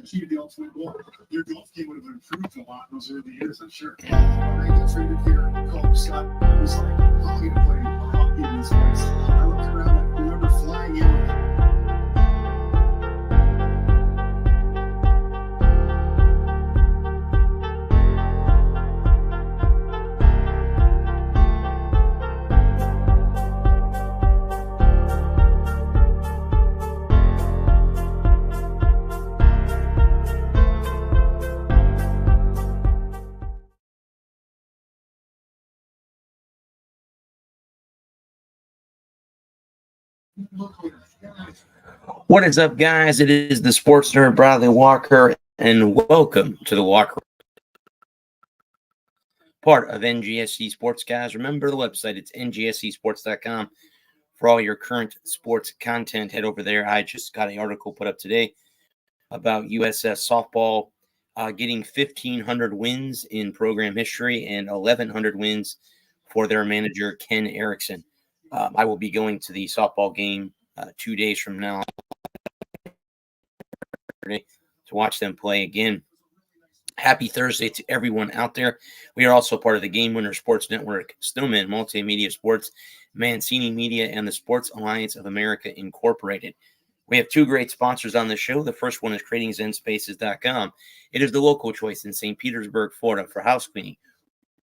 achieved the ultimate goal. Your golf game would have improved a lot in those early years, I'm sure. When I got traded here, Coach Scott, it was like, lucky to play hockey in this place. I looked around, I remember flying in. What is up, guys? It is the Sports Nerd Bradley Walker, and welcome to the Walker, part of NGSC Sports, guys. Remember the website, it's ngscsports.com. For all your current sports content, head over there. I just got an article put up today about USS softball getting 1,500 wins in program history and 1,100 wins for their manager, Ken Erickson. I will be going to the softball game 2 days from now to watch them play again. Happy Thursday to everyone out there. We are also part of the Game Winner Sports Network, Snowman Multimedia Sports, Mancini Media, and the Sports Alliance of America Incorporated. We have two great sponsors on the show. The first one is CreatingZenSpaces.com. It is the local choice in St. Petersburg, Florida for house cleaning,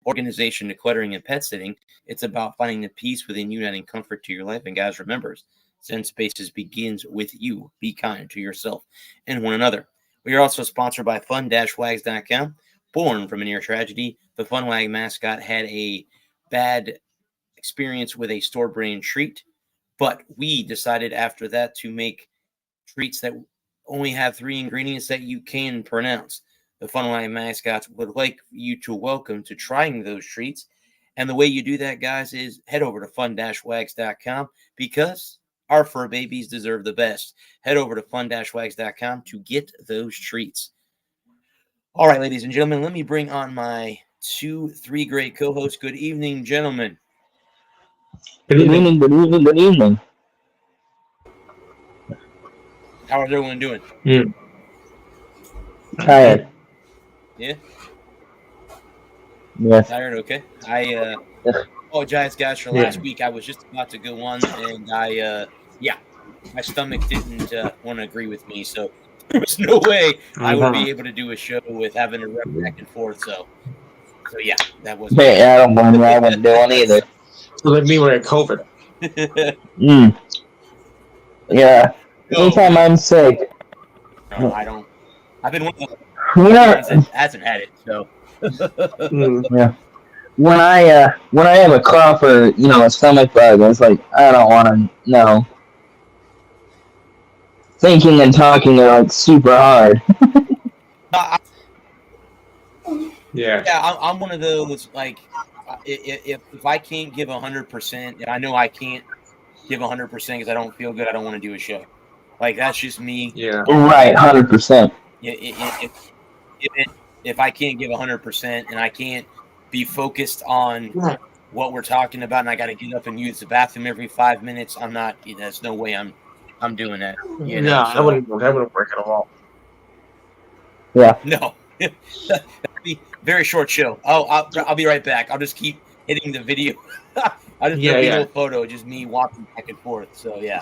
organization, decluttering, and pet sitting. It's about finding the peace within you, adding comfort to your life. And guys, remember, Zen Spaces begins with you. Be kind to yourself and one another. We are also sponsored by Fun-Wags.com. Born from a near tragedy, the Fun Wag mascot had a bad experience with a store-brand treat, but we decided after that to make treats that only have 3 ingredients that you can pronounce. The Fun Wag mascots would like you to welcome to trying those treats. And the way you do that, guys, is head over to Fun-Wags.com because our fur babies deserve the best. Head over to Fun-Wags.com to get those treats. All right, ladies and gentlemen, let me bring on my 3 great co-hosts. Good evening, gentlemen. Good evening. How are everyone doing? Tired. Yeah? Yes. Tired? Okay. I apologize, guys, for last week. I was just about to go on, and my stomach didn't want to agree with me, so there was no way I would be able to do a show with having to run back and forth. So yeah, that was. Hey, I don't blame you. I wouldn't do one either. So like me when I had COVID. Yeah. Anytime I'm sick. No, I don't. I've been one of the ones that hasn't had it, so. Yeah. When I have a cough or a stomach bug, it's like I don't want to know. Thinking and talking are like super hard. I'm one of those, like, if I can't give 100%, and I know I can't give 100% because I don't feel good, I don't want to do a show. Like, that's just me. Yeah. Right, 100%. If I can't give 100% and I can't be focused on what we're talking about, and I got to get up and use the bathroom every 5 minutes, I'm not. There's no way I'm doing that. That wouldn't work at all. Yeah. No. That'd be a very short show. I'll be right back. I'll just keep hitting the video. I'll just do a little photo, just me walking back and forth. So yeah.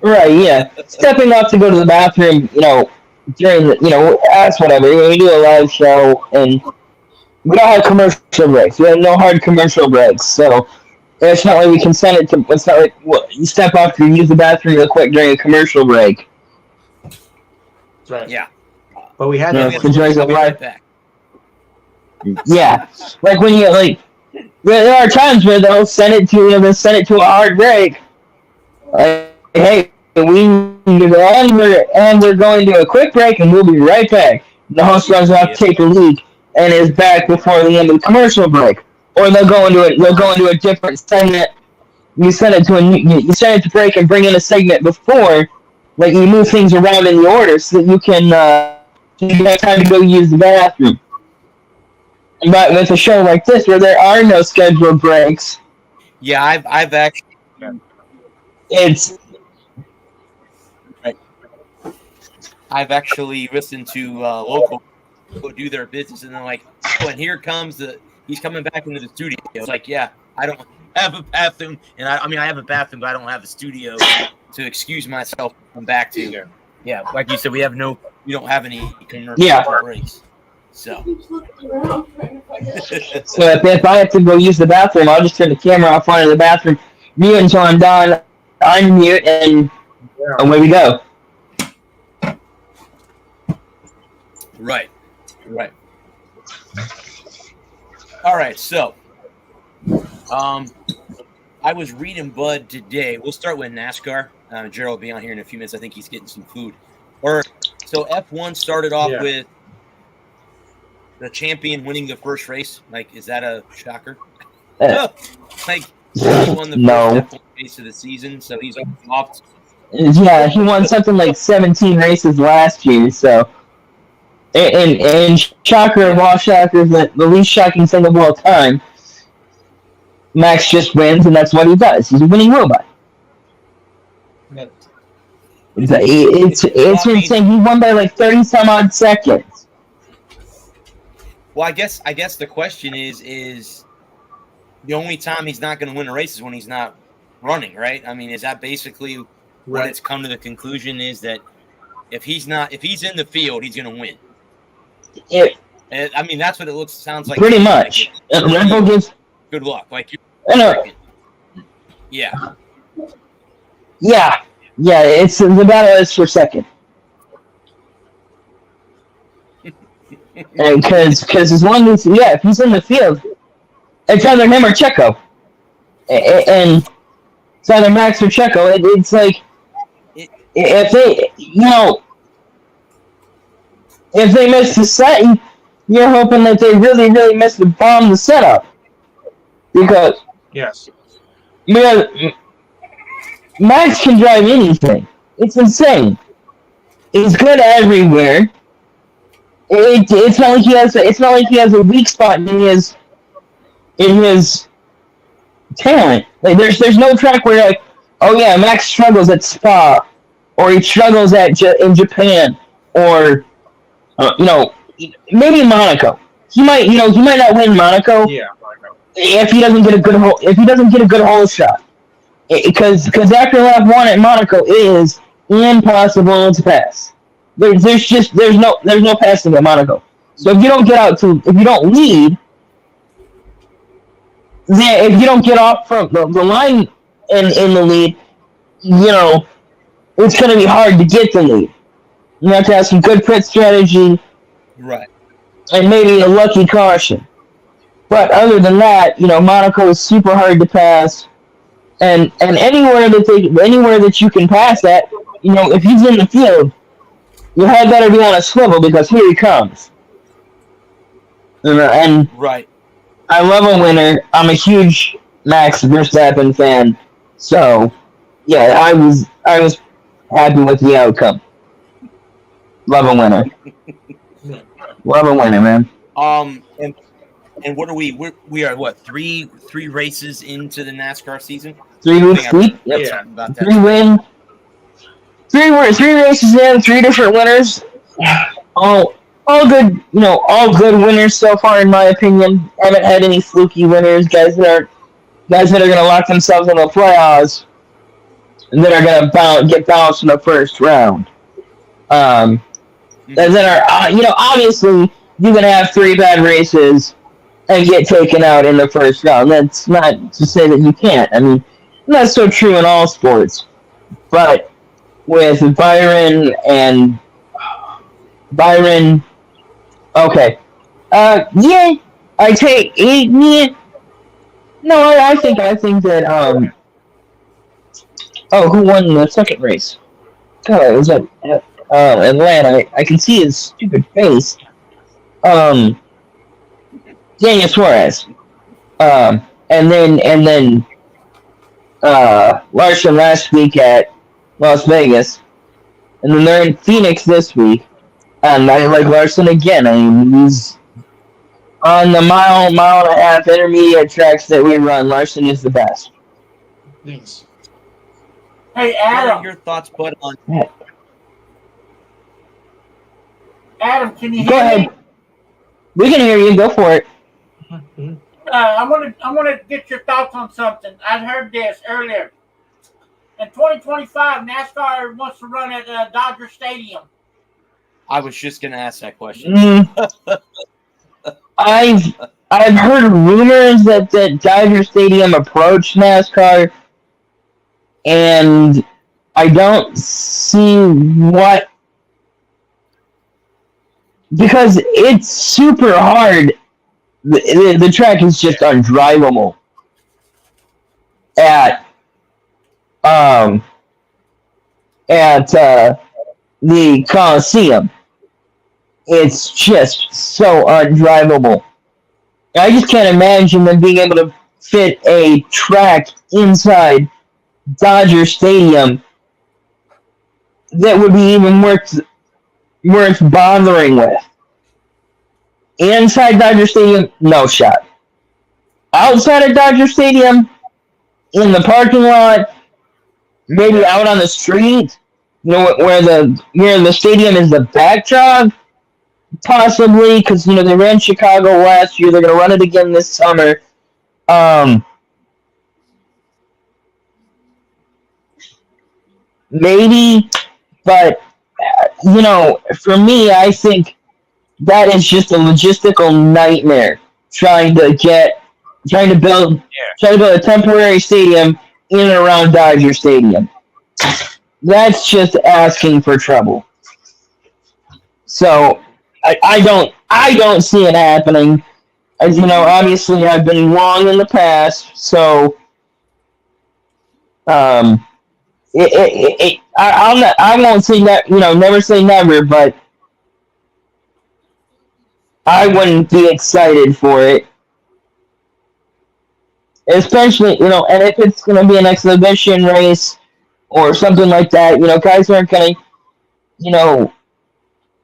Right. Yeah. Stepping up to go to the bathroom, during the, that's whatever. When we do a live show and we don't have commercial breaks. We have no hard commercial breaks. So it's not like we can send it to. It's not like you step off to use the bathroom real quick during a commercial break. Right. Yeah. But we had live back. Yeah. Like when you there are times where they'll send it to a hard break. Hey, we're going to a quick break and we'll be right back. The host runs off to take a leak and is back before the end of the commercial break. Or they'll go into a different segment. You send it to break and bring in a segment before, like you move things around in the order so that you can have time to go use the bathroom. But with a show like this where there are no scheduled breaks, yeah, I've actually it's I've actually listened to local people do their business, and they're like, "Oh, and here comes he's coming back into the studio." It's like, yeah, I don't have a bathroom, and I mean, I have a bathroom, but I don't have a studio to excuse myself to come back to. Yeah, like you said, we don't have any commercial breaks. So if I have to go use the bathroom, I'll just turn the camera off in the bathroom, mute until I'm done, unmute, and away we go. Right. All right, so I was reading Bud today. We'll start with NASCAR. Gerald will be on here in a few minutes. I think he's getting some food. So F1 started off with the champion winning the first race. Like, is that a shocker? Like, he won the first F1 race of the season, so he's off. Yeah, he won something like 17 races last year, so. And shocker of all shockers, the least shocking thing of all time, Max just wins, and that's what he does. He's a winning robot. It's insane. He won by like 30 some odd seconds. Well, I guess the question is the only time he's not going to win a race is when he's not running, right? I mean, is that basically what it's come to the conclusion is that if he's in the field, he's going to win? I mean, that's what it sounds like. Pretty much. Red Bull gives good luck. Like, yeah. It's the battle is for second, and because as long as if he's in the field, it's either him or Checo, and it's either Max or Checo. It's like if they if they miss the set, you're hoping that they really, really miss the bomb the setup. Because Max can drive anything. It's insane. He's good everywhere. It's not like he has a weak spot in his talent. Like there's no track where you're like, oh yeah, Max struggles at Spa, or he struggles in Japan, or maybe Monaco. He might not win Monaco. Yeah, Monaco. If he doesn't get a good hole shot, because after lap 1 at Monaco is impossible to pass. There's no passing at Monaco. So if you don't lead, then if you don't get off from the line in the lead, it's going to be hard to get the lead. You have to have some good pit strategy, right? And maybe a lucky caution. But other than that, Monaco is super hard to pass, and anywhere that you can pass that, if he's in the field, your head better be on a swivel because here he comes. And right, I love a winner. I'm a huge Max Verstappen fan, so yeah, I was happy with the outcome. Love a winner. Love a winner, man. And what are we? We are what? Three races into the NASCAR season. 3 weeks deep. Yep. Yeah, about that. 3 races in, 3 different winners. All good. All good winners so far, in my opinion. Haven't had any fluky winners. Guys that are going to lock themselves in the playoffs, and that are going to get bounced in the first round. Obviously, you can have 3 bad races and get taken out in the first round. That's not to say that you can't. I mean, that's so true in all sports. But with Byron, okay. I take 8. No, I think that, who won the second race? God, it was Atlanta. I can see his stupid face. Daniel Suarez. And then Larson last week at Las Vegas. And then they're in Phoenix this week. And I like Larson again. I mean, he's on the mile and a half intermediate tracks that we run. Larson is the best. Thanks. Hey, Adam. What are your thoughts, bud, on Adam, can you Go hear ahead. me? We can hear you. Go for it. I want to get your thoughts on something. I heard this earlier. In 2025, NASCAR wants to run at Dodger Stadium. I was just going to ask that question. I've heard rumors that Dodger Stadium approached NASCAR, and I don't see what, because it's super hard. The track is just undrivable at the Coliseum. It's just so undrivable. I just can't imagine them being able to fit a track inside Dodger Stadium that would be even worth bothering with. Inside Dodger Stadium, no shot. Outside of Dodger Stadium, in the parking lot, maybe out on the street, where the stadium is the backdrop, possibly, because they ran Chicago last year. They're going to run it again this summer. Maybe, but for me, I think that is just a logistical nightmare. Trying to build a temporary stadium in and around Dodger Stadium. That's just asking for trouble. So I don't see it happening. As obviously I've been wrong in the past, so I won't say that, never say never, but I wouldn't be excited for it. Especially, and if it's going to be an exhibition race or something like that, guys aren't going to,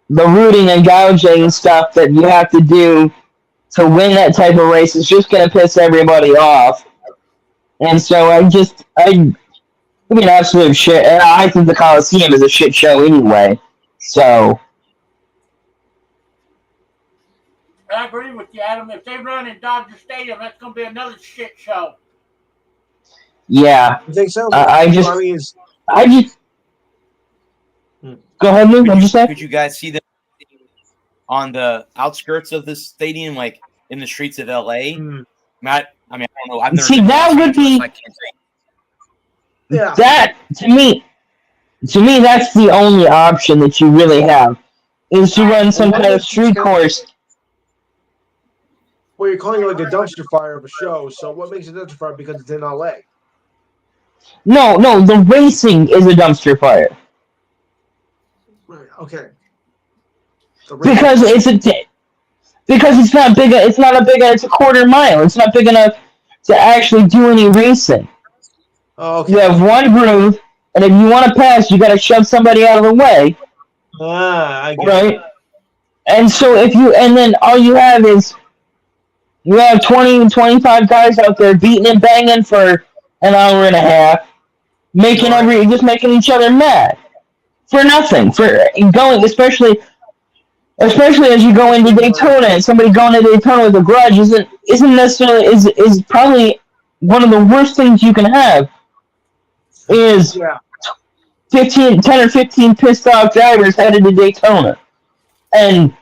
the rooting and gouging stuff that you have to do to win that type of race is just going to piss everybody off. And so it'd be an absolute shit. And I think the Coliseum is a shit show anyway. So. I agree with you, Adam. If they run in Dodger Stadium, that's going to be another shit show. Yeah. I think so. I just. Go ahead, Luke. What'd you say? Could you guys see them on the outskirts of the stadium, like in the streets of LA? I don't know. I've never see, that would be. Yeah. That to me, that's the only option that you really have, is to run some kind of street course. Well, you're calling it like a dumpster fire of a show. So what makes it a dumpster fire? Because it's in LA. No, the racing is a dumpster fire. Right. Okay. Because it's not big. It's a quarter mile. It's not big enough to actually do any racing. Oh, okay. You have one groove, and if you want to pass, you got to shove somebody out of the way. I get right? it. And so and then all you have is, you have 20 and 25 guys out there beating and banging for an hour and a half, just making each other mad for nothing. For going, especially as you go into Daytona, and somebody going to Daytona with a grudge isn't necessarily is probably one of the worst things you can have. Is 10 or 15 pissed off drivers headed to Daytona, and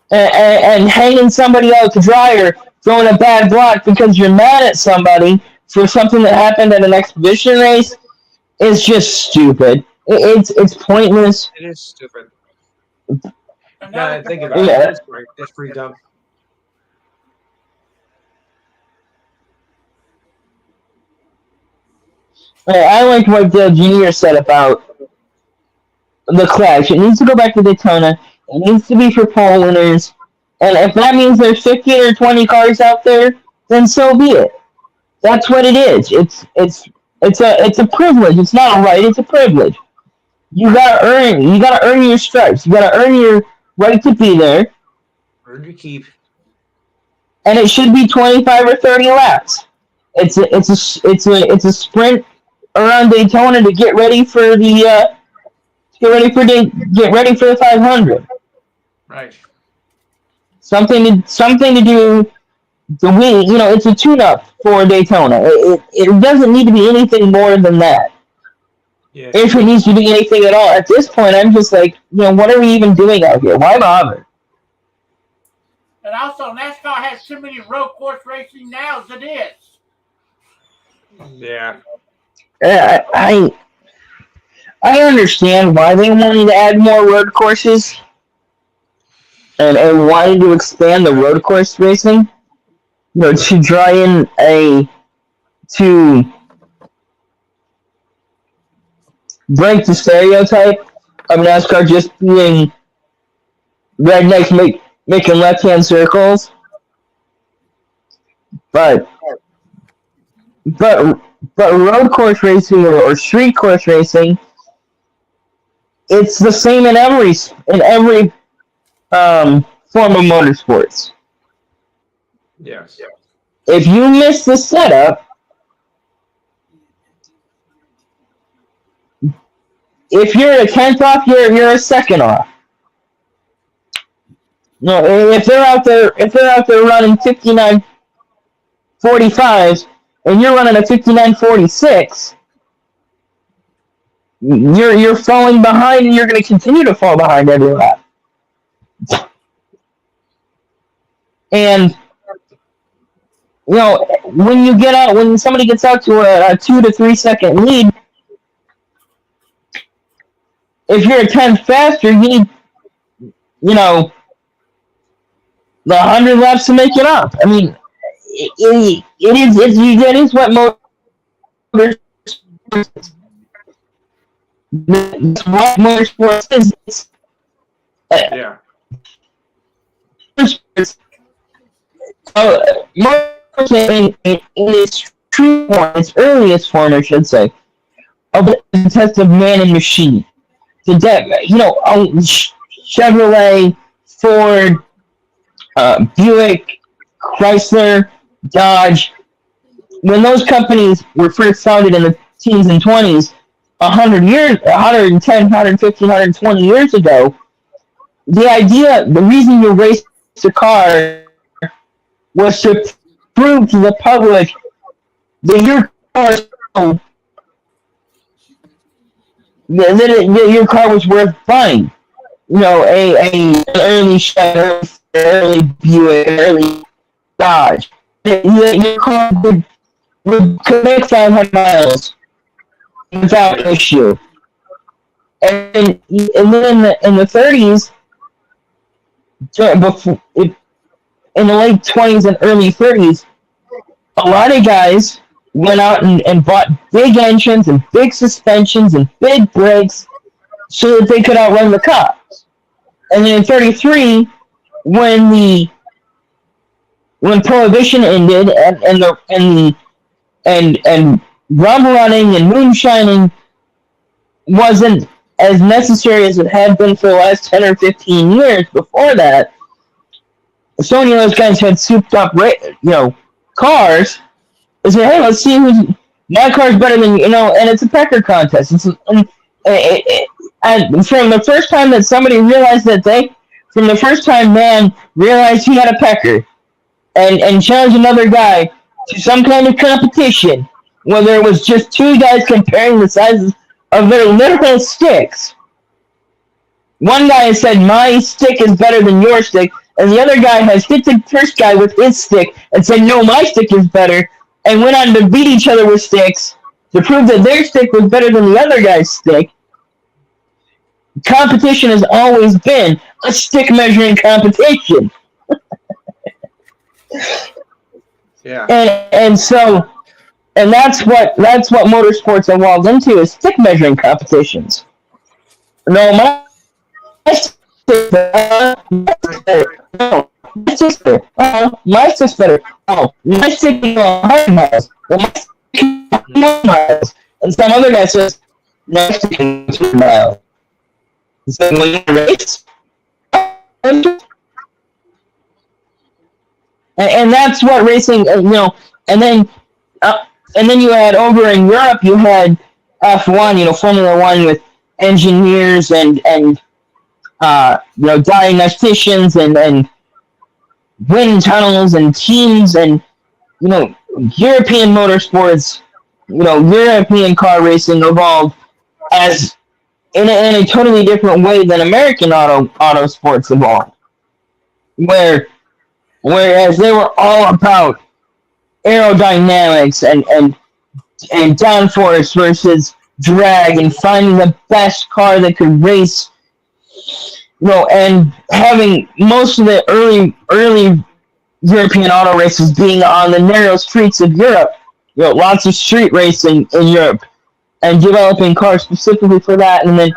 hanging somebody out to dry or throwing a bad block because you're mad at somebody for something that happened at an exhibition race is just stupid. It's pointless. It is stupid. Now I think about it. That's pretty dumb. I like what Dale Jr. said about the Clash. It needs to go back to Daytona. It needs to be for pole winners. And if that means there's 15 or 20 cars out there, then so be it. That's what it is. It's a privilege. It's not a right, it's a privilege. You gotta earn your stripes. You gotta earn your right to be there. Earn your keep. And it should be 25 or 30 laps. It's a sprint around Daytona to get ready for the get ready for the 500. Right. Something to do. It's a tune-up for Daytona. It doesn't need to be anything more than that. Yeah. If it needs to be anything at all, at this point, I'm just like, what are we even doing out here? Why bother? And also, NASCAR has too many road course racing now as it is. Yeah. I understand why they wanted to add more road courses and wanted to expand the road course racing. To draw in to break the stereotype of NASCAR just being rednecks making left-hand circles. But road course racing or street course racing, it's the same in every form of motorsports. Yes. If you miss the setup, if you're a 10th off, you're a second off. No, if they're out there running 59.45s and you're running a 59.46, you're falling behind, and you're going to continue to fall behind every lap. And when somebody gets out to a 2 to 3 second lead, if you're a 10th faster, you need, the 100 laps to make it up. I mean, it is what motorsports is. Yeah. In its true form, its earliest form, I should say, of the test of man and machine. Chevrolet, Ford, Buick, Chrysler, Dodge, when those companies were first founded in the teens and 20s, 110, 115, 120 years ago, the reason you raced a car was to prove to the public that your your car was worth buying. An early Chevy, early Buick, early Dodge. Your car could make 500 miles without issue. And then in the 30s, in the late 20s and early 30s, a lot of guys went out and bought big engines and big suspensions and big brakes so that they could outrun the cops. And then in 33, when Prohibition ended and rum running and moonshining wasn't as necessary as it had been for the last 10 or 15 years before that, so many of those guys had souped up, cars. They said, "Hey, let's see my car's better than and it's a pecker contest." And from the first time that somebody realized from the first time man realized he had a pecker, and challenged another guy to some kind of competition, whether it was just two guys comparing the sizes of their literal sticks. One guy said, "My stick is better than your stick," and the other guy has hit the first guy with his stick and said, "No, my stick is better," and went on to beat each other with sticks to prove that their stick was better than the other guy's stick. Competition has always been a stick measuring competition. Yeah. And that's what motorsports evolved into, is stick measuring competitions. No, my stick's better. No, my stick's better. My stick's better. Oh, my stick can go 100 miles. Well, my stick can go 100 miles. And some other guy says, "My stick can go 2 miles." So when you race, and that's what racing, and then you had over in Europe, you had F1, Formula One with engineers and diagnosticians and wind tunnels and teams and European motorsports, European car racing evolved as in a totally different way than American auto sports evolved. Whereas they were all about aerodynamics and downforce versus drag and finding the best car that could race, and having most of the early European auto races being on the narrow streets of Europe, lots of street racing in Europe, and developing cars specifically for that, and then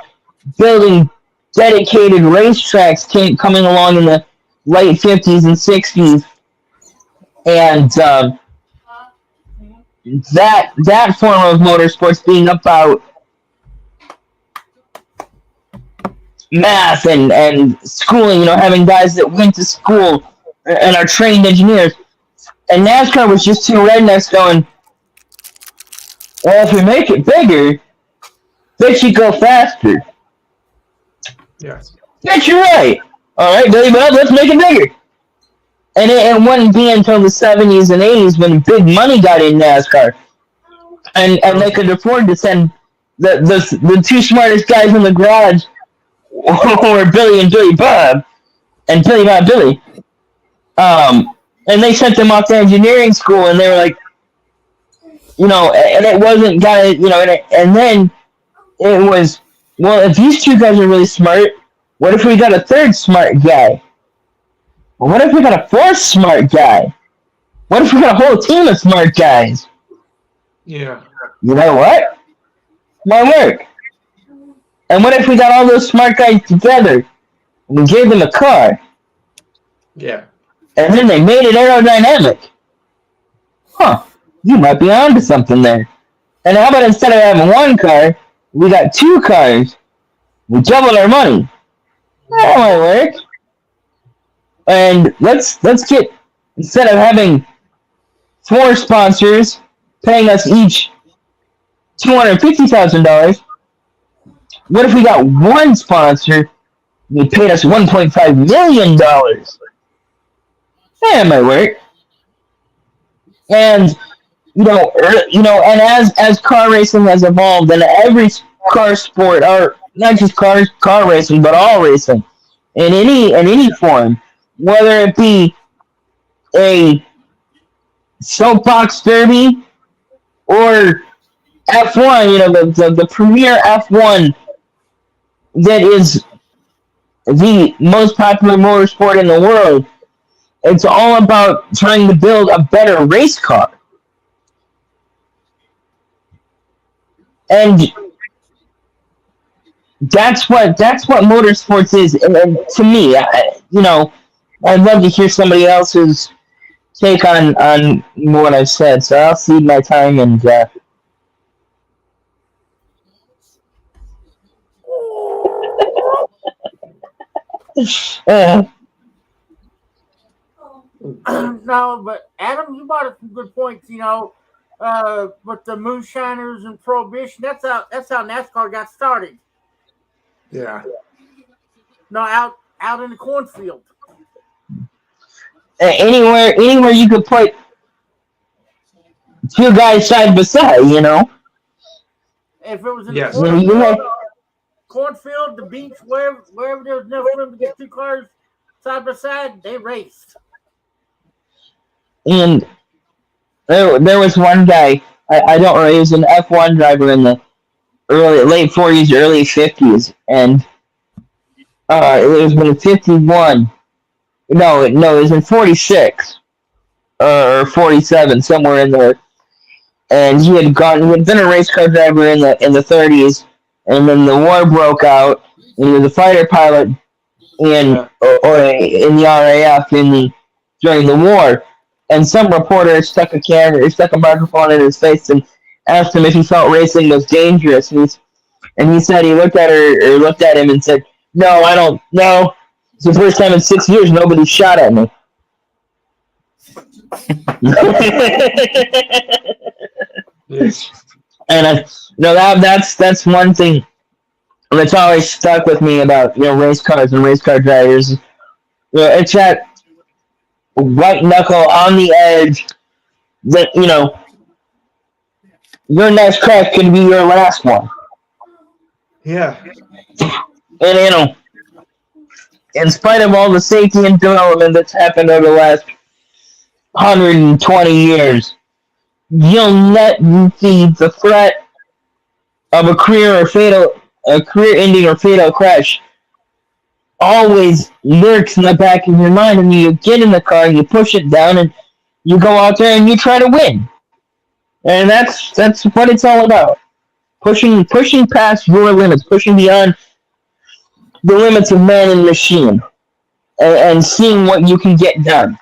building dedicated racetracks coming along in the late 50s and 60s, and that form of motorsports being about math and schooling, having guys that went to school and are trained engineers. And NASCAR was just two rednecks going, well, if we make it bigger, they should go faster. Yes. Bet you're right. All right, Billy Bob, let's make it bigger. And it wouldn't be until the 70s and 80s when big money got in NASCAR. And they could afford to send the two smartest guys in the garage were Billy and Billy Bob, and Billy Bob Billy. And they sent them off to engineering school, and they were like, and it wasn't and then it was, well, if these two guys are really smart, what if we got a third smart guy? Well, what if we got a fourth smart guy? What if we got a whole team of smart guys? Yeah. You know what? Might work. And what if we got all those smart guys together and we gave them a car? Yeah. And then they made it aerodynamic. Huh. You might be onto something there. And how about instead of having one car, we got two cars. We doubled our money. That might work. And let's get, instead of having 4 sponsors paying us each $250,000, what if we got one sponsor who paid us $1.5 million? That might work. And and as car racing has evolved, and every car sport, or not just car racing, but all racing, in any form, whether it be a soapbox derby or F1, the premier F1 that is the most popular motorsport in the world. It's all about trying to build a better race car. And that's what motorsports is. And to me, I'd love to hear somebody else's take on what I've said. So I'll cede my time and No, but Adam, you brought up some good points. With the moonshiners and prohibition, that's how NASCAR got started. Yeah. No, out in the cornfield. Anywhere you could put two guys side by side, If it was in the cornfield, the beach, wherever there was enough room to get two cars side by side, they raced. And there was one guy, I don't know, he was an F1 driver in the late 40s, early 50s, and it was in 51. No, it was in 46 or 47, somewhere in there. And he had been a race car driver in the 30s, and then the war broke out, and he was a fighter pilot in the RAF during the war. And some reporter stuck a microphone in his face and asked him if he felt racing was dangerous. And he said he looked at him and said, "No, I don't know. It's the first time in 6 years nobody shot at me." Yes. And that's one thing and it's always stuck with me about race cars and race car drivers. It's that white knuckle on the edge that your next crash could be your last one. Yeah. And in spite of all the safety and development that's happened over the last 120 years, you'll not see the threat of a career-ending or fatal crash always lurks in the back of your mind, and you get in the car and you push it down and you go out there and you try to win. And that's what it's all about. Pushing past your limits, pushing beyond the limits of man and machine, and seeing what you can get done.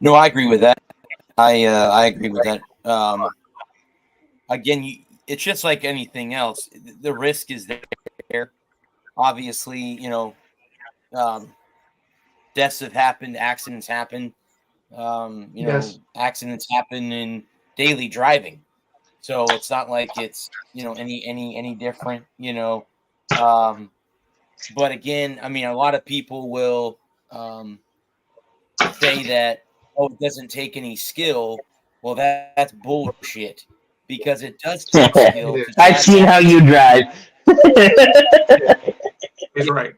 No, I agree with that. I agree with that. Again, it's just like anything else. The risk is there. Obviously, deaths have happened, accidents happen. Yes. Accidents happen in daily driving. So it's not like it's any different. But again, I mean, a lot of people will say that it doesn't take any skill. Well, that's bullshit, because it does take skill. I've seen how you drive. He's right.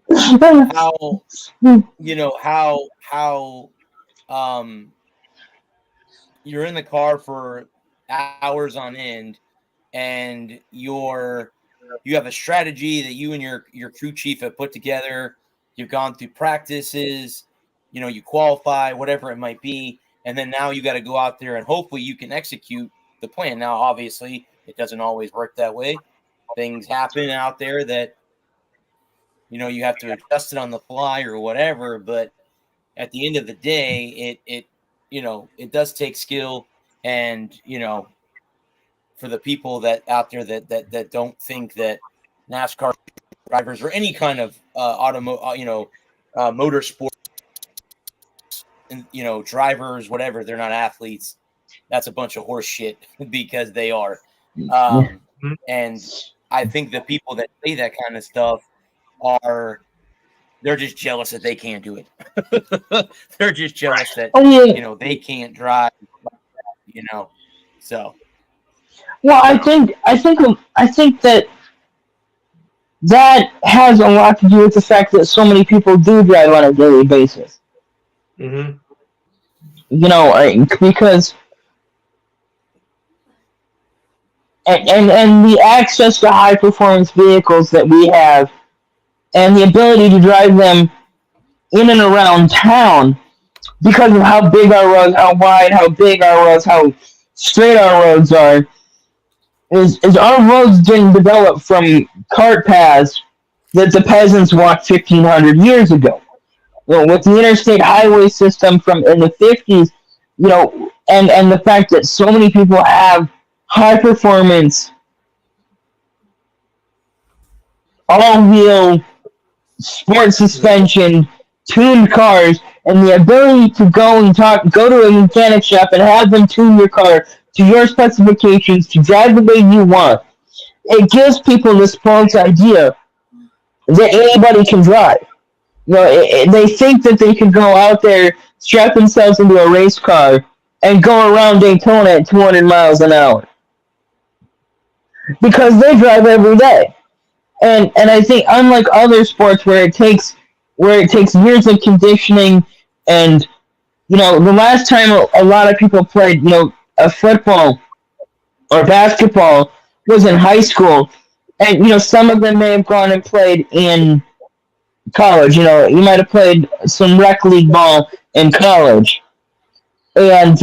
How you're in the car for hours on end, and you have a strategy that you and your crew chief have put together. You've gone through practices, you qualify, whatever it might be, and then now you got to go out there and hopefully you can execute the plan. Now, obviously, it doesn't always work that way. Things happen out there that you have to adjust it on the fly or whatever, but at the end of the day, it does take skill. And for the people that out there that don't think that NASCAR drivers or any kind of motorsport and drivers, whatever, they're not athletes, that's a bunch of horse shit, because they are. And I think the people that say that kind of stuff they're just jealous that they can't do it. They're just jealous that they can't drive, so. Well, I think that has a lot to do with the fact that so many people do drive on a daily basis. Mm-hmm. Because and the access to high performance vehicles that we have, and the ability to drive them in and around town, because of how big our roads, how wide, how big our roads, how straight our roads are, is our roads didn't develop from cart paths that the peasants walked 1,500 years ago. With the interstate highway system in the 50s, and the fact that so many people have high performance, all-wheel, sport suspension, tuned cars, and the ability to go to a mechanic shop and have them tune your car to your specifications to drive the way you want. It gives people this false idea that anybody can drive. They think that they can go out there, strap themselves into a race car, and go around Daytona at 200 miles an hour, because they drive every day. And I think, unlike other sports where it takes years of conditioning, and the last time a lot of people played a football or basketball was in high school, and some of them may have gone and played in college. You might have played some rec league ball in college, and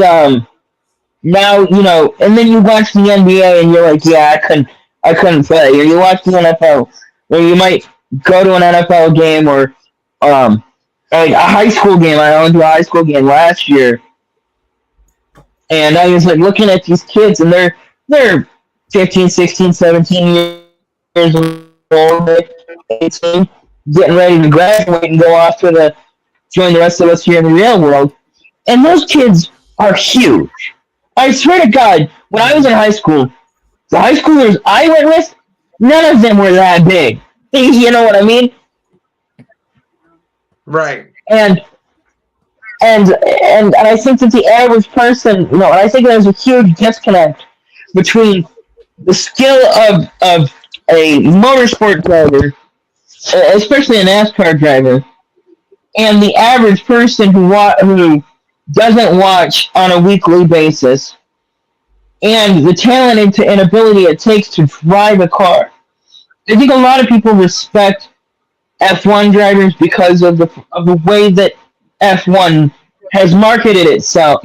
now and then you watch the NBA and you're like, yeah, I couldn't play. Or you watch the NFL, or you might go to an NFL game, or like a high school game. I went to a high school game last year, and I was like looking at these kids, and they're 15, 16, 17 years old, 18, getting ready to graduate and go off to join the rest of us here in the real world. And those kids are huge. I swear to God, when I was in high school, the high schoolers I went with, none of them were that big. You know what I mean? Right. And I think that the average person, and I think there's a huge disconnect between the skill of a motorsport driver, especially a NASCAR driver, and the average person who doesn't watch on a weekly basis, and the talent and ability it takes to drive a car. I think a lot of people respect F1 drivers because of the way that F1 has marketed itself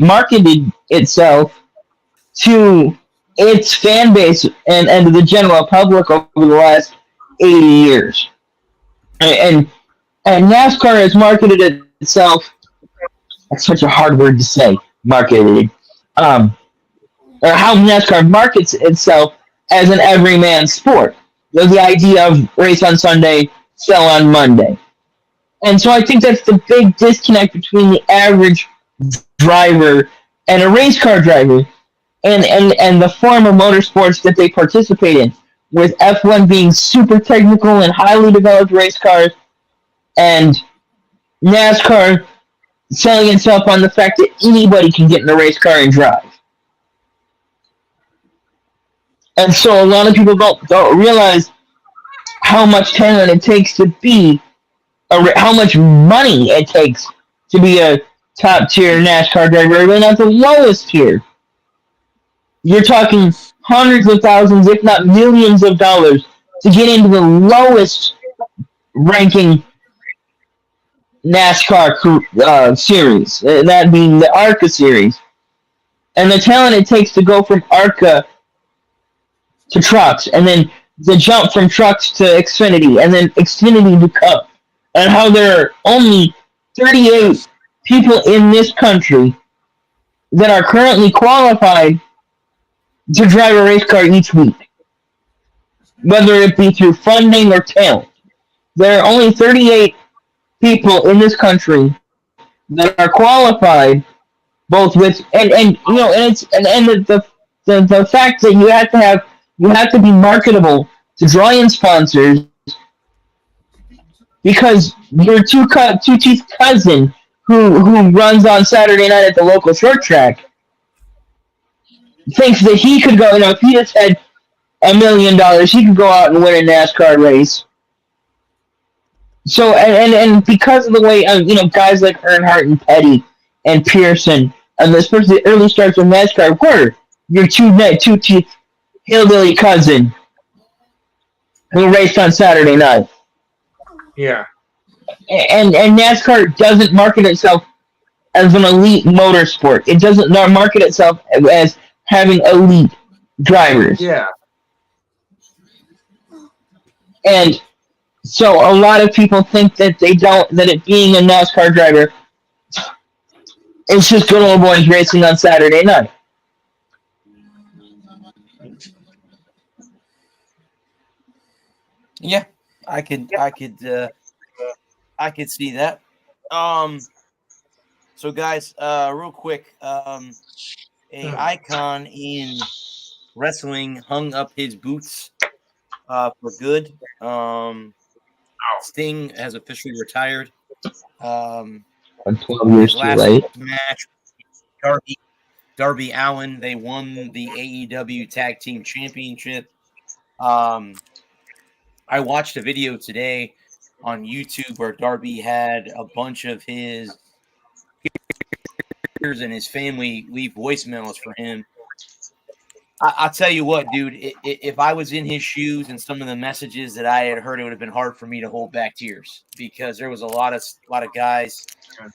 to its fan base and the general public over the last 80 years. And NASCAR has marketed itself. That's such a hard word to say. Marketed. Or how NASCAR markets itself as an everyman sport. The idea of race on Sunday, sell on Monday. And so I think that's the big disconnect between the average driver and a race car driver and the form of motorsports that they participate in, with F1 being super technical and highly developed race cars, and NASCAR selling itself on the fact that anybody can get in a race car and drive. And so a lot of people don't realize how much talent it takes to be, how much money it takes to be a top tier NASCAR driver, even at the lowest tier. You're talking hundreds of thousands, if not millions of dollars to get into the lowest ranking NASCAR series, that being the ARCA series. And the talent it takes to go from ARCA to trucks, and then the jump from trucks to Xfinity, and then Xfinity to Cup, and how there are only 38 people in this country that are currently qualified to drive a race car each week, whether it be through funding or talent. There are only 38 people in this country that are qualified, both with and the fact that you have to be marketable to draw in sponsors, because your two-teeth cousin who runs on Saturday night at the local short track thinks that he could go, if he just had $1 million, he could go out and win a NASCAR race. So, and because of the way, guys like Earnhardt and Petty and Pearson, and especially the early starts of NASCAR, were your two-teeth hillbilly cousin who raced on Saturday night. Yeah. And NASCAR doesn't market itself as an elite motorsport. It doesn't market itself as having elite drivers. Yeah. And so a lot of people think that that it being a NASCAR driver, it's just good old boys racing on Saturday night. Yeah, I could see that. So guys, real quick, a icon in wrestling hung up his boots for good. Sting has officially retired. 12 years too late. Match, Darby Allin, they won the AEW Tag Team Championship. I watched a video today on YouTube where Darby had a bunch of his peers and his family leave voicemails for him. I'll tell you what, dude, if I was in his shoes and some of the messages that I had heard, it would have been hard for me to hold back tears, because there was a lot of guys,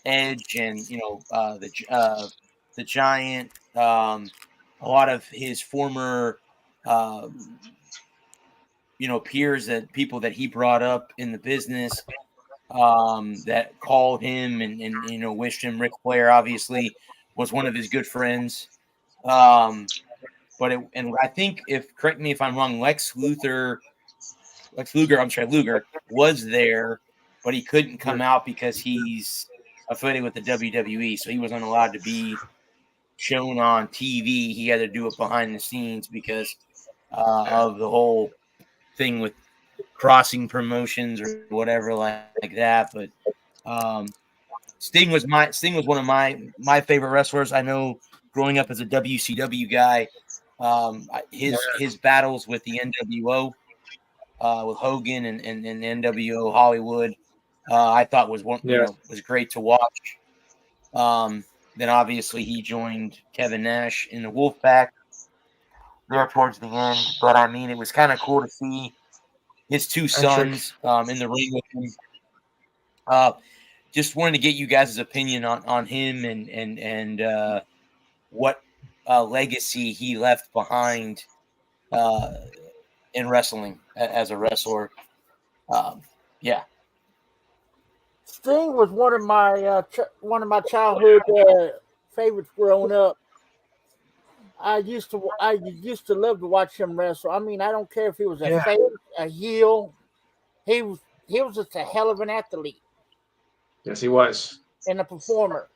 Edge and, the Giant, a lot of his former, peers, that people that he brought up in the business, that called him and wished him. Ric Flair obviously was one of his good friends. But I think, correct me if I'm wrong, Luger was there, but he couldn't come out because he's affiliated with the WWE, so he wasn't allowed to be shown on TV. He had to do it behind the scenes because of the whole thing with crossing promotions or whatever like that. But Sting was one of my favorite wrestlers. I know growing up as a WCW guy, his battles with the NWO, with Hogan and NWO Hollywood, I thought was was great to watch. Then obviously he joined Kevin Nash in the Wolfpack there towards the end. But I mean, it was kind of cool to see his two sons in the ring with him. Just wanted to get you guys' opinion on him and what legacy he left behind in wrestling as a wrestler. Yeah. Sting was one of my childhood favorites growing up. I used to love to watch him wrestle. I mean, I don't care if he was a face, a heel. He was just a hell of an athlete. Yes, he was. And a performer.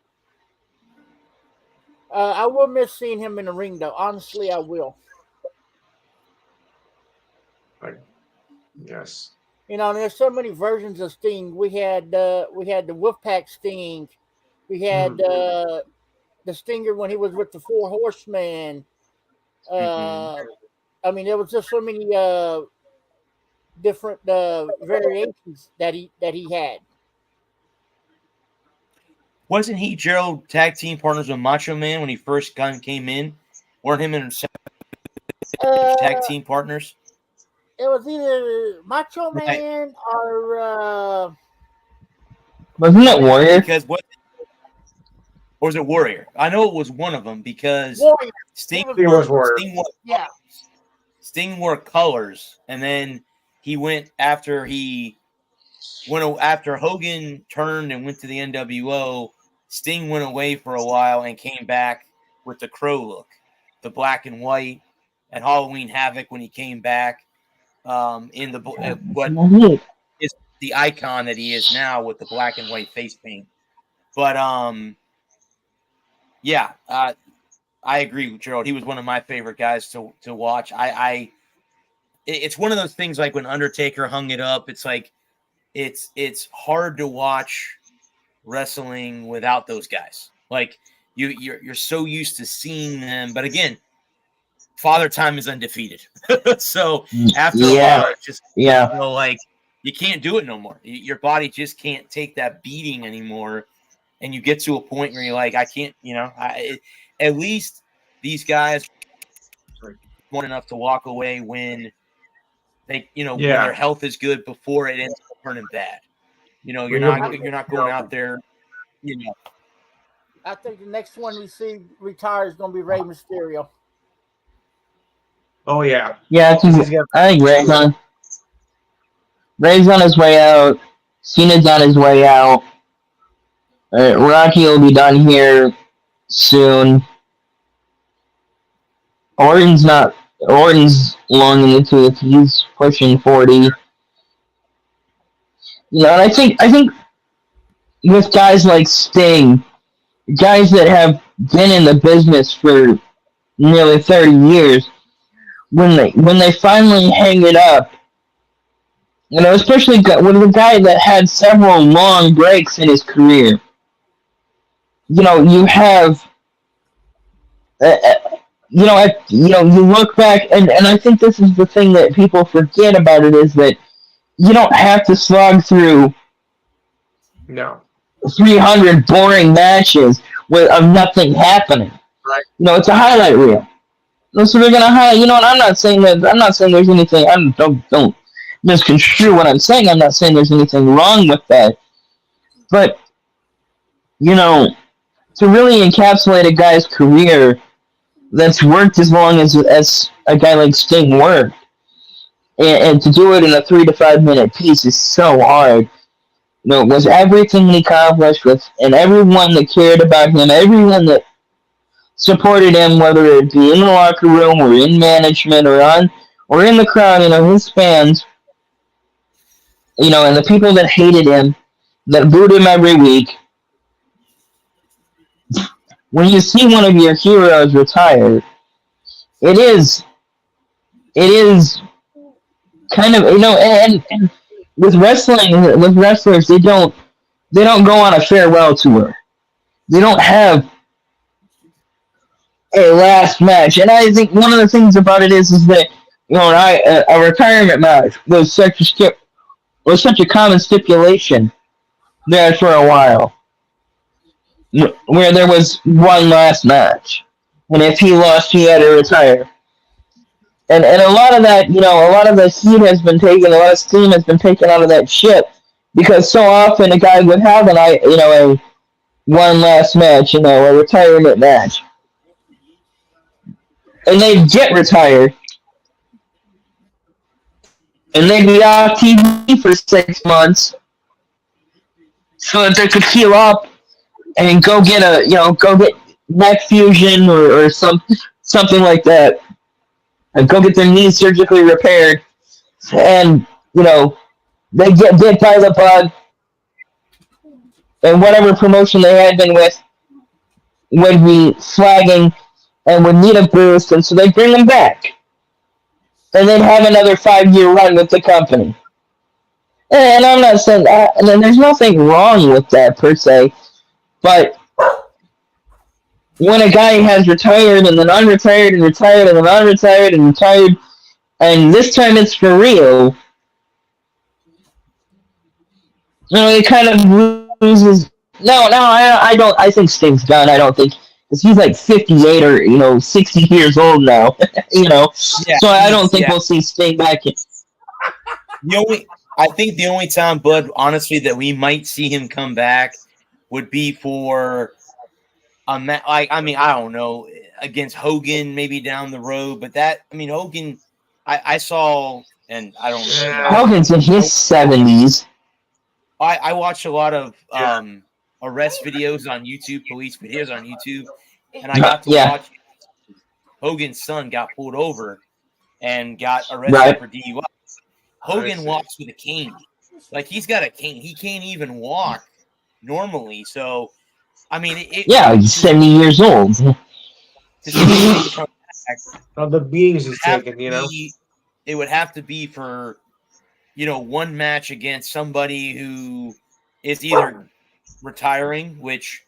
I will miss seeing him in the ring, though. Honestly, I will. Yes. You know, there's so many versions of Sting. We had the Wolfpack Sting. We had the Stinger when he was with the Four Horsemen. I mean, there was just so many different variations that he had. Wasn't he Gerald tag team partners with Macho Man when he first came in? Weren't him and tag team partners? It was either Macho Man or wasn't it Warrior? Because or was it Warrior? I know it was one of them because Warrior. Sting was Warrior. Sting wore colors, and then he went after Hogan turned and went to the NWO. Sting went away for a while and came back with the Crow look, the black and white, at Halloween Havoc when he came back. In the what is the icon that he is now with the black and white face paint. But I agree with Gerald. He was one of my favorite guys to watch. It's one of those things like when Undertaker hung it up. It's like it's hard to watch wrestling without those guys. Like you're so used to seeing them, but again, Father Time is undefeated. So after a while, like you can't do it no more. Your body just can't take that beating anymore. And you get to a point where you're like, I can't, at least these guys are smart enough to walk away when they, when their health is good before it ends up turning bad. You're not going out there, I think the next one we see retire is going to be Rey Mysterio. Oh, yeah. Yeah, I think Ray's on his way out. Cena's on his way out. Rocky will be done here soon. Orton's long in the tooth. He's pushing 40. And I think with guys like Sting, guys that have been in the business for nearly 30 years, when they finally hang it up, especially with a guy that had several long breaks in his career, you have, you look back, and I think this is the thing that people forget about it, is that you don't have to slog through 300 boring matches of nothing happening. Right. It's a highlight reel. So they're gonna highlight. And I'm not saying there's anything. Don't misconstrue what I'm saying. I'm not saying there's anything wrong with that. But to really encapsulate a guy's career that's worked as long as a guy like Sting worked, and to do it in a 3 to 5 minute piece is so hard. It was everything he accomplished and everyone that cared about him, everyone that supported him, whether it be in the locker room or in management or in the crowd, his fans, and the people that hated him, that booed him every week. when you see one of your heroes retire, it is kind of, and with wrestlers, they don't go on a farewell tour. They don't have a last match, and I think one of the things about it is that a retirement match was such a common stipulation there for a while, where there was one last match, and if he lost, he had to retire. And a lot of that, a lot of the heat has been taken, a lot of steam has been taken out of that shit, because so often a guy would have a one last match, a retirement match, and they'd get retired, and they'd be off TV for 6 months, so that they could heal up and go get neck fusion or something like that, and go get their knees surgically repaired, and they get bit by the bug, and whatever promotion they had been with would be flagging and would need a boost, and so they bring them back, and then have another 5-year run with the company. And I'm not saying that, and then there's nothing wrong with that per se, but when a guy has retired and then unretired and retired and then unretired and retired, and this time it's for real, it kind of loses. No, I don't. I think Sting's done. I don't think, because he's like 58 or 60 years old now. Yeah, so I don't think we'll see Sting back. I think the only time, Bud, honestly, that we might see him come back would be for a match. I don't know, against Hogan maybe down the road. But Hogan, I saw, and I don't know. Hogan's in his 70s. I watch a lot of arrest videos on YouTube, police videos on YouTube, and I got to watch Hogan's son got pulled over and got arrested for DUI. Hogan walks with a cane. Like, he's got a cane. He can't even walk normally. So, he's 70 years old. All the beatings he's taken, It would have to be for, one match against somebody who is either retiring, which,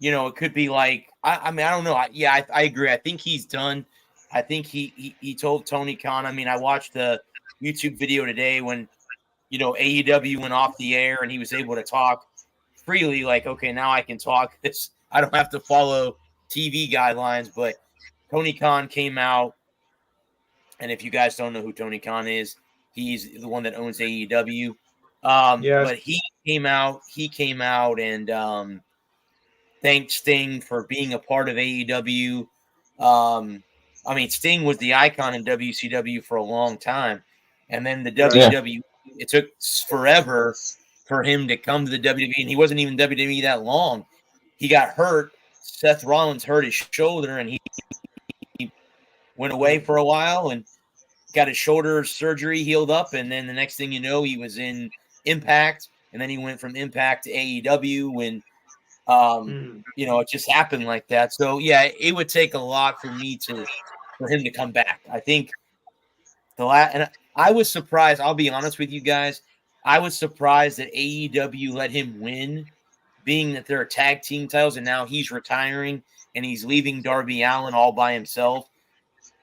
it could be like, I don't know. I agree. I think he's done. I think he told Tony Khan. I watched the YouTube video today when, AEW went off the air and he was able to talk freely. Like, okay, now I can talk this. I don't have to follow TV guidelines. But Tony Khan came out, and if you guys don't know who Tony Khan is, he's the one that owns AEW. But he came out and thanked Sting for being a part of AEW. Sting was the icon in WCW for a long time. And then the WWE, it took forever for him to come to the WWE, and he wasn't even WWE that long. He got hurt. Seth Rollins hurt his shoulder, and he went away for a while and got his shoulder surgery healed up. And then the next thing you know, he was in Impact, and then he went from Impact to AEW, and it just happened like that. So yeah, it would take a lot for him to come back. I think and I was surprised. I'll be honest with you guys. I was surprised that AEW let him win, being that they're tag team titles, and now he's retiring and he's leaving Darby Allin all by himself.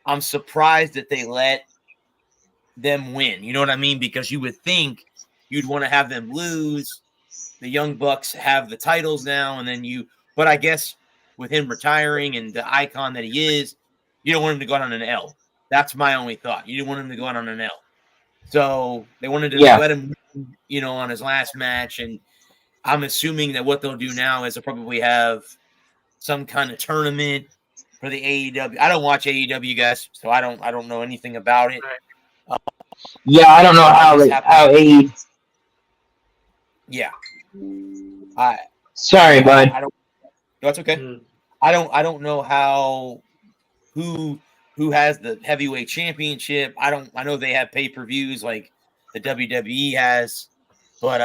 I'm surprised that they let them win. You know what I mean? Because you would think you'd want to have them lose. The Young Bucks have the titles now, and then but I guess with him retiring and the icon that he is, you don't want him to go out on an L. That's my only thought. You didn't want him to go out on an L. So they wanted to let him, on his last match. And I'm assuming that what they'll do now is they'll probably have some kind of tournament for the AEW. I don't watch AEW, guys, so I don't know anything about it. I don't know how AEW. Yeah. Sorry, bud. No, it's okay. I don't know how who has the heavyweight championship. I know they have pay-per-views like the WWE has, but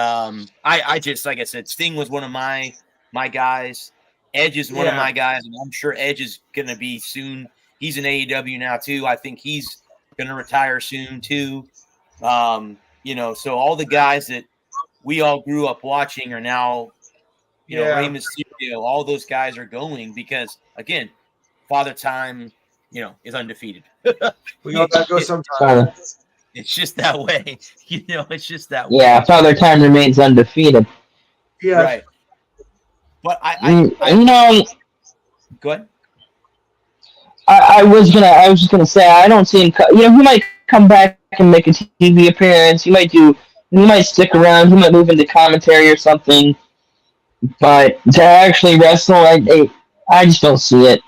I just, like I said, Sting was one of my guys, Edge is one of my guys, and I'm sure Edge is going to be soon. He's in AEW now too. I think he's going to retire soon too. So all the guys that we all grew up watching are now, Rey Mysterio. All those guys are going because, again, Father Time, is undefeated. We all gotta go sometime. It's just that way. It's just that way. Yeah, Father Time remains undefeated. Yeah. Right. But go ahead. I was just gonna say I don't see him. He might come back and make a TV appearance. He might stick around. He might move into commentary or something. But to actually wrestle, I just don't see it.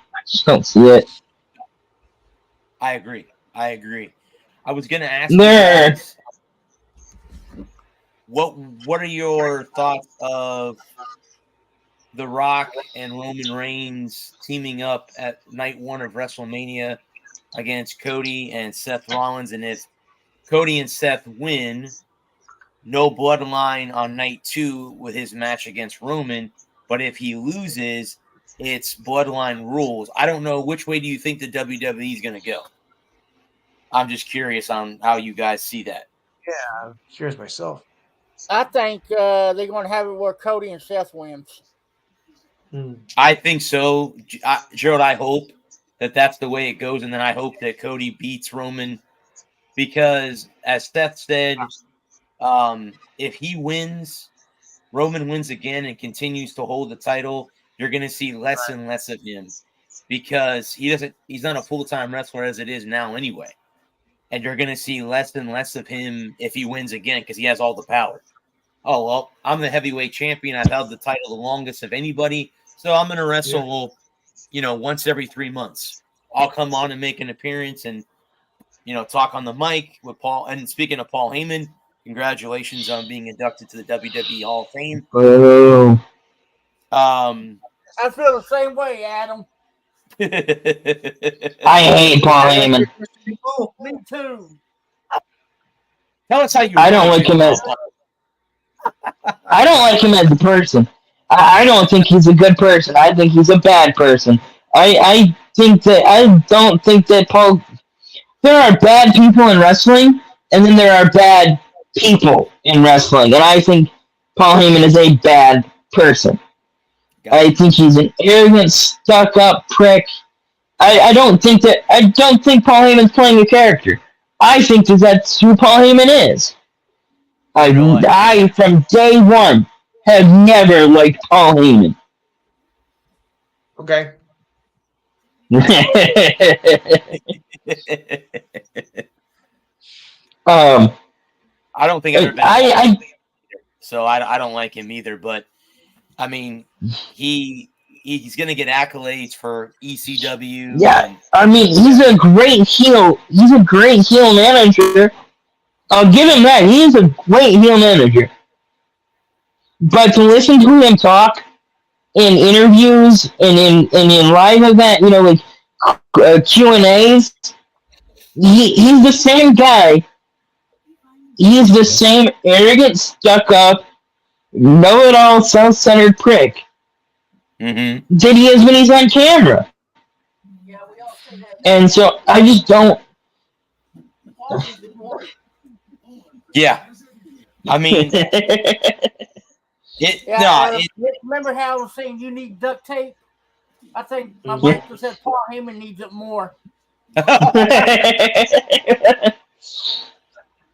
I agree. I was gonna ask you guys, what are your thoughts of The Rock and Roman Reigns teaming up at night 1 of WrestleMania against Cody and Seth Rollins? And if Cody and Seth win, no bloodline on night 2 with his match against Roman. But if he loses, it's bloodline rules. I don't know, which way do you think the WWE is going to go? I'm just curious on how you guys see that. Yeah, I'm curious myself. I think they're going to have it where Cody and Seth wins. I think so. Gerald, I hope that that's the way it goes, and then I hope that Cody beats Roman because, as Seth said, if he wins, Roman wins again and continues to hold the title, you're going to see less and less of him because he's not a full-time wrestler as it is now anyway. And you're going to see less and less of him if he wins again because he has all the power. Oh, well, I'm the heavyweight champion. I've held the title the longest of anybody. So I'm going to wrestle, once every 3 months. I'll come on and make an appearance and, talk on the mic with Paul. And speaking of Paul Heyman, congratulations on being inducted to the WWE Hall of Fame. Oh. I feel the same way, Adam. I hate Paul Heyman. Me too. Tell us how you. I don't like him as a person. I don't think he's a good person. I think he's a bad person. I don't think that Paul. There are bad people in wrestling, and then there are bad people in wrestling, and I think Paul Heyman is a bad person. I think he's an arrogant, stuck-up prick. I don't think Paul Heyman's playing a character. I think that's who Paul Heyman is. I from day one have never liked Paul Heyman. Okay. I don't think I've ever been so I don't like him either, but I mean he's gonna get accolades for ECW. Yeah, he's a great heel. He's a great heel manager. I'll give him that. He is a great heel manager. But to listen to him talk in interviews and in live event, Q&As, he's the same guy. He is the same arrogant, stuck-up, know-it-all, self-centered prick that he is when he's on camera. And so I just don't. Yeah, I mean, remember how I was saying you need duct tape? I think my wife said Paul Heyman needs it more.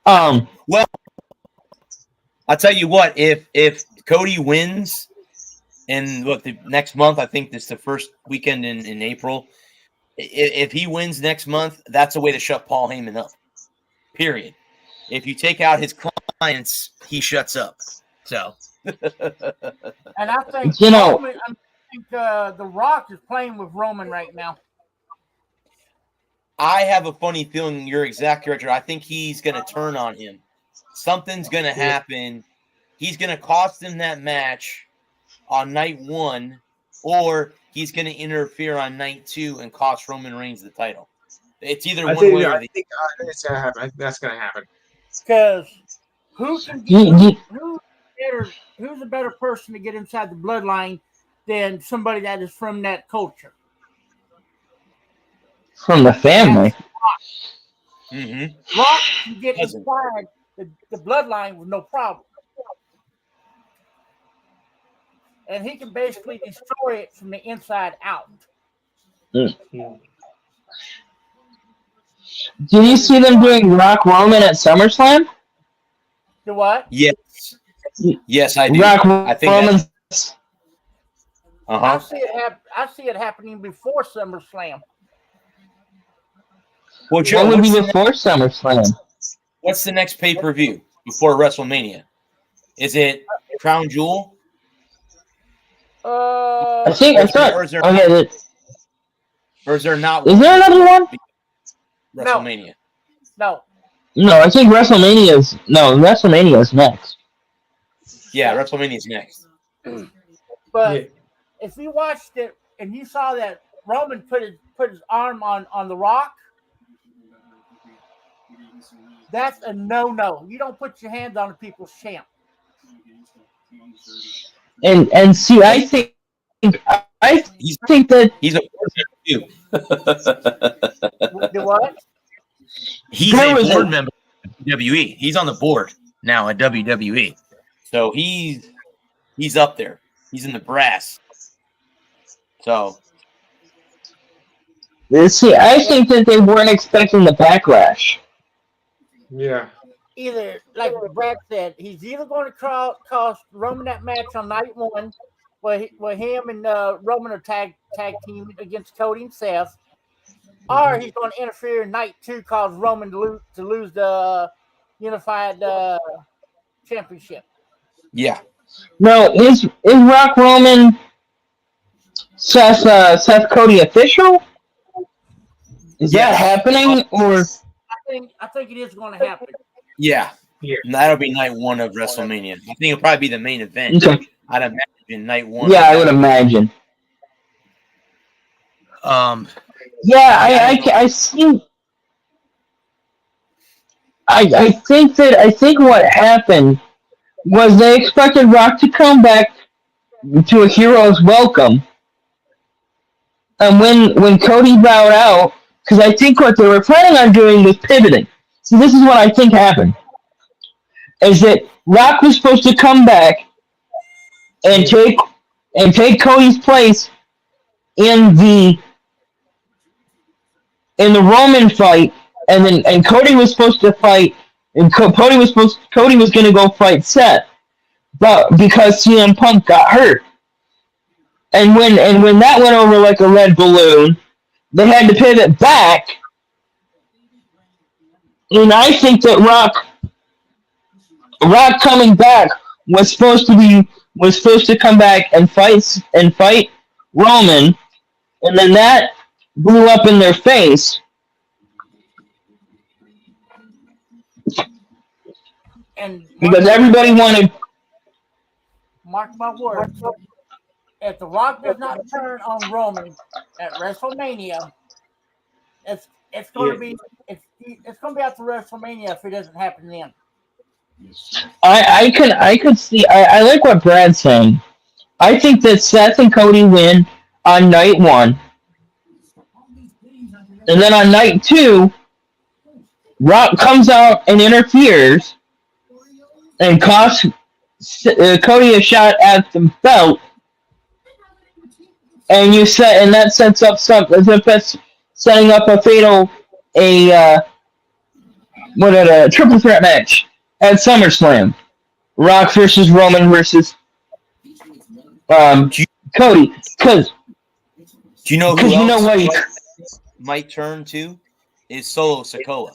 Well, I'll tell you what. If Cody wins, and look, the next month, I think this is the first weekend in April. If he wins next month, that's a way to shut Paul Heyman up. Period. If you take out his clients, he shuts up. So. And I think The Rock is playing with Roman right now. I have a funny feeling you're exactly right. I think he's going to turn on him. Something's going to happen. He's going to cost him that match on night 1, or he's going to interfere on night 2 and cost Roman Reigns the title. It's either one way or the other. I think it's going to happen. That's going to happen. Because who's a better person to get inside the bloodline than somebody that is from that culture. From the family. Mm-hmm. Rock can get Doesn't. inside the bloodline with no problem. And he can basically destroy it from the inside out. Did you see them doing Rock Roman at SummerSlam? The what? Yes. Yes, I do. Rock I think Roman. I see it happening before SummerSlam. Well, Joe, What would be before SummerSlam? what's the next pay-per-view before WrestleMania? Is it Crown Jewel? I think I thought. Or is there, Okay, or is there not? is there another one? WrestleMania. No. No, I think WrestleMania is next. Yeah, WrestleMania is next. But if you watched it and you saw that Roman put his arm on the Rock, that's a no. You don't put your hands on the people's champ. And see, I think that He's a board member too. The what? He's There a was board a- member of WWE. He's on the board now at WWE. So he's up there. He's in the brass. So see, I think that they weren't expecting the backlash. Yeah. Either, like Brad said, he's either going to cost Roman that match on night one, where him and Roman are tag team against Cody and Seth, or he's going to interfere in night two, cause Roman to lose the unified championship. No, is Rock Roman Seth Cody official? Is that happening or? I think it is going to happen. yeah. Yeah. And that'll be night one of WrestleMania. I think it'll probably be the main event. Okay. I'd imagine night one. Yeah, I would imagine. Yeah, I see. I think what happened was they expected Rock to come back to a hero's welcome, and when Cody bowed out, because I think what they were planning on doing was pivoting. So this is what I think happened: is that Rock was supposed to come back and take Cody's place in the Roman fight, and Cody was supposed to fight, and Cody was going to go fight Seth, but because CM Punk got hurt, and when that went over like a lead balloon, they had to pivot back, and I think that Rock coming back was supposed to come back and fight Roman, and then that blew up in their face. And Because everybody wanted. mark my words, if The Rock does not turn on Roman at WrestleMania, it's going to be after WrestleMania if it doesn't happen then. I could see. I like what Brad's saying. I think that Seth and Cody win on night one, and then on night two, Rock comes out and interferes, and costs Cody a shot at the belt, and that sets up setting up a triple threat match at SummerSlam. Rock versus Roman versus Cody. Because Do you know who you know else what? might turn to? Is Solo Sikoa.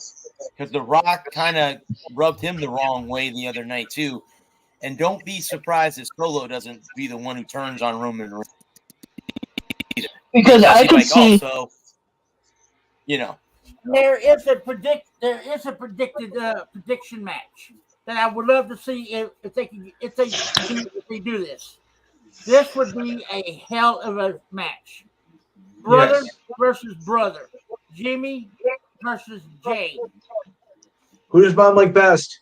Because The Rock kind of rubbed him the wrong way the other night, too. And don't be surprised if Solo doesn't be the one who turns on Roman Reigns. Because I could see. Also, There is a predicted prediction match that I would love to see if they do this. This would be a hell of a match. Brother versus brother. Jimmy versus Jay. Who does Mom like best?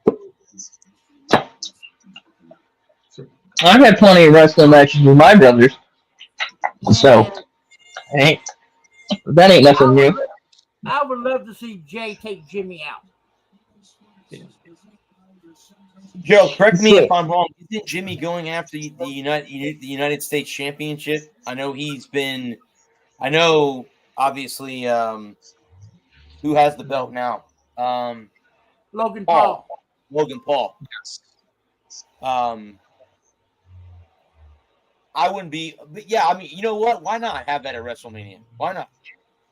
I've had plenty of wrestling matches with my brothers. So, that ain't nothing new. I would love to see Jay take Jimmy out. Joe, correct me if I'm wrong. Isn't Jimmy going after the United States Championship? I know obviously who has the belt now? Logan Paul. Logan Paul. I wouldn't be, but yeah, I mean, you know what? Why not have that at WrestleMania? Why not?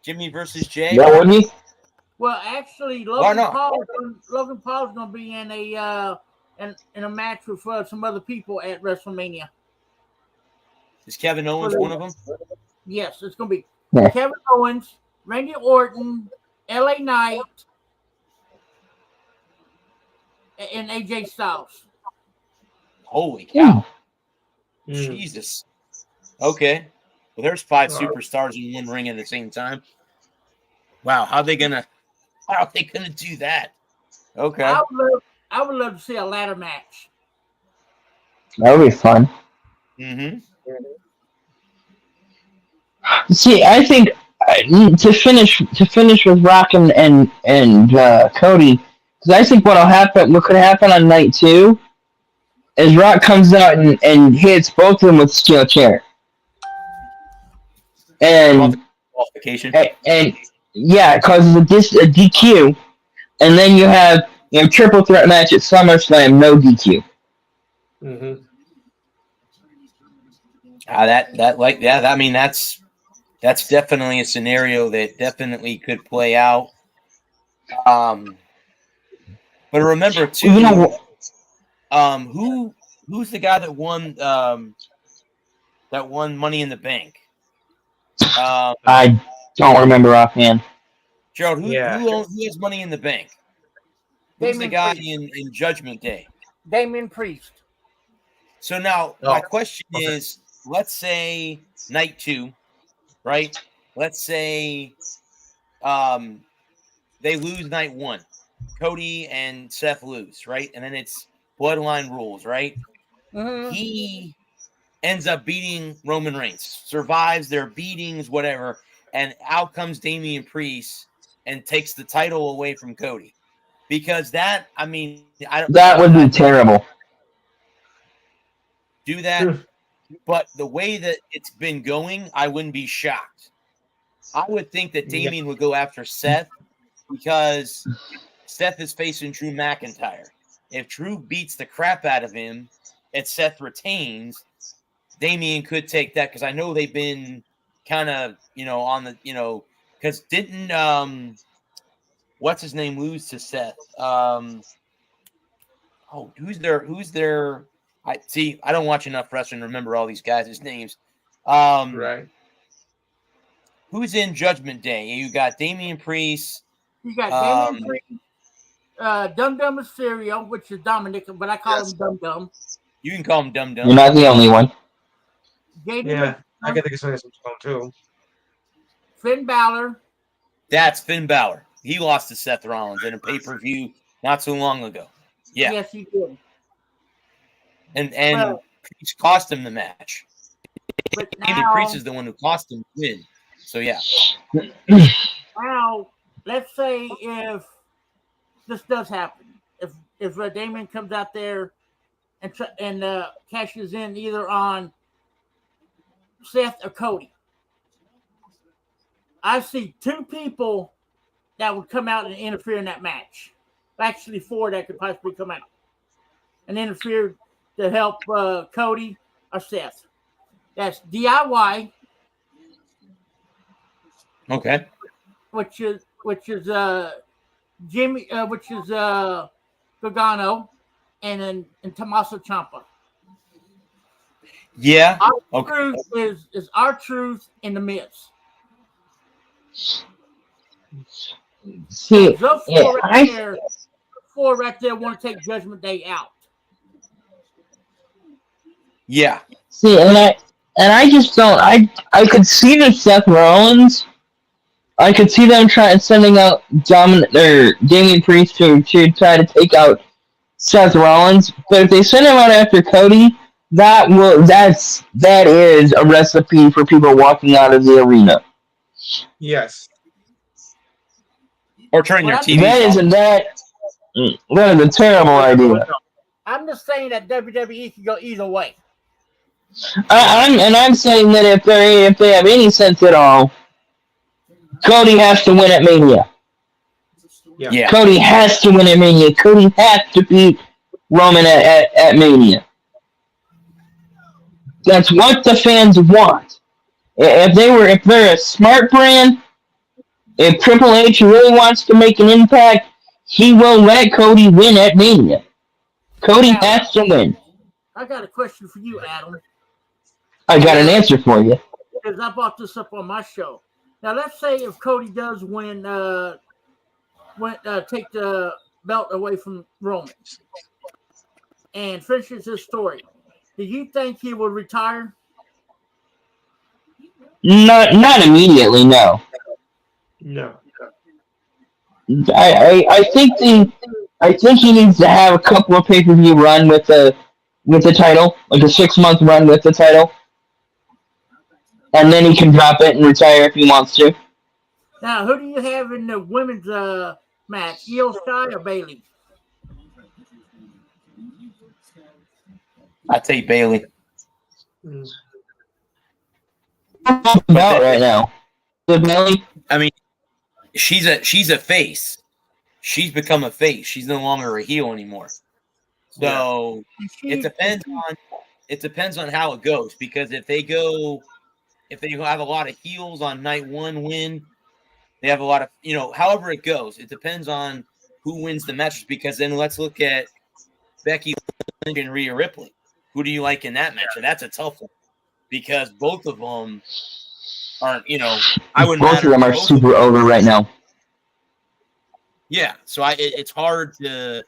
Jimmy versus Jay. Yeah, wouldn't he? Well, actually, Why not? Logan Paul's going to be in a match with some other people at WrestleMania. Is Kevin Owens one of them? Yes, it's going to be Yeah. Kevin Owens, Randy Orton, LA Knight, and AJ Styles. Holy cow. Mm. Jesus. Okay. Well, there's 5 superstars in one ring at the same time. Wow, how are they gonna do that? Okay. I would love to see a ladder match. That would be fun. Mm-hmm. See, I think to finish with Rock and Cody, because I think what could happen on night 2 is Rock comes out and hits both of them with steel chair. And Qualification. and yeah, it causes a DQ, and then you have triple threat match at SummerSlam, no DQ. Mm-hmm. I mean, that's definitely a scenario that definitely could play out. But remember too, who's the guy that won Money in the Bank? I don't remember offhand. Gerald, who has Money in the Bank? Who's the guy in Judgment Day? Damian Priest. So now my question is, let's say night 2, right? Let's say they lose night 1. Cody and Seth lose, right? And then it's Bloodline rules, right? Mm-hmm. He ends up beating Roman Reigns, survives their beatings, whatever, and out comes Damian Priest and takes the title away from Cody. Because that would be terrible. Do that, but the way that it's been going, I wouldn't be shocked. I would think that Damian would go after Seth because Seth is facing Drew McIntyre. If Drew beats the crap out of him and Seth retains, Damian could take that because I know they've been kind of, on the, because didn't, what's his name lose to Seth? Who's their, I don't watch enough wrestling to remember all these guys' names. Right. Who's in Judgment Day? You got Damian Priest. You got Damian Priest, Dum Dum Mysterio, which is Dominic, but I call him Dum Dum. You can call him Dum Dum. You're not the only one. Yeah, I can think of something too. Finn Balor. That's Finn Balor. He lost to Seth Rollins in a pay-per-view not so long ago. Yeah. Yes, he did. And Priest cost him the match. But Damian Priest is the one who cost him the win. So yeah. Now, let's say if this does happen, if Damian comes out there and cashes in either on Seth or Cody, I see 2 people that would come out and interfere in that match. Actually, 4 that could possibly come out and interfere to help Cody or Seth. That's DIY. Okay. Which is Jimmy, which is Gargano, and Tommaso Ciampa. Yeah. Our truth is our truth in the midst. See, Those 4 right there want to take Judgment Day out. Yeah. See, and I just don't. I could see the Seth Rollins. I could see them sending out Damian Priest to try to take out Seth Rollins. But if they send him out after Cody, that is a recipe for people walking out of the arena. Yes. Or turning their Well, TVs That off. is that is a terrible idea. I'm just saying that WWE can go either way. I'm saying that if they have any sense at all, Cody has to win at Mania. Yeah. Cody has to win at Mania. Cody has to beat Roman at Mania. That's what the fans want. If they're a smart brand, if Triple H really wants to make an impact, he will let Cody win at Mania. Cody has to win. I got a question for you, Adam. I got an answer for you. Because I brought this up on my show. Now, let's say if Cody does win, take the belt away from Roman and finishes his story, do you think he will retire? Not immediately, no. No. I think he needs to have a couple of pay-per-view run with the title, like a 6-month run with the title, and then he can drop it and retire if he wants to. Now, who do you have in the women's match? Io Sky or Bailey? I take Bailey. About right now, Bailey. I mean, she's a face. She's become a face. She's no longer a heel anymore. So it depends on how it goes, because if they have a lot of heels on night one win, they have a lot of, however it goes, it depends on who wins the matches, because then let's look at Becky Lynch and Rhea Ripley. Who do you like in that match? And that's a tough one, because both of them aren't, I wouldn't. Both of them are super over right now. Yeah, so it's hard to.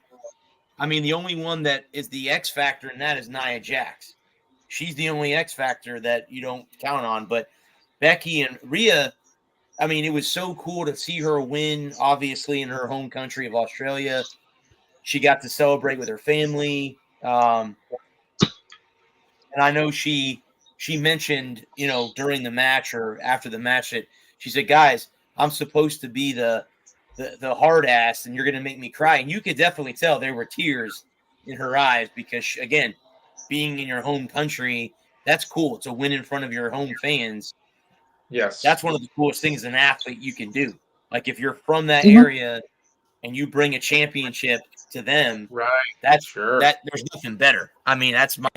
I mean, the only one that is the X factor in that is Nia Jax. She's the only X factor that you don't count on. But Becky and Rhea, I mean, it was so cool to see her win, obviously, in her home country of Australia. She got to celebrate with her family. And I know she mentioned, during the match or after the match that she said, guys, I'm supposed to be the hard ass and you're going to make me cry. And you could definitely tell there were tears in her eyes because, again, being in your home country, that's cool. To win in front of your home fans. Yes. That's one of the coolest things an athlete you can do. Like if you're from that area and you bring a championship to them, right? That's that there's nothing better. I mean, that's my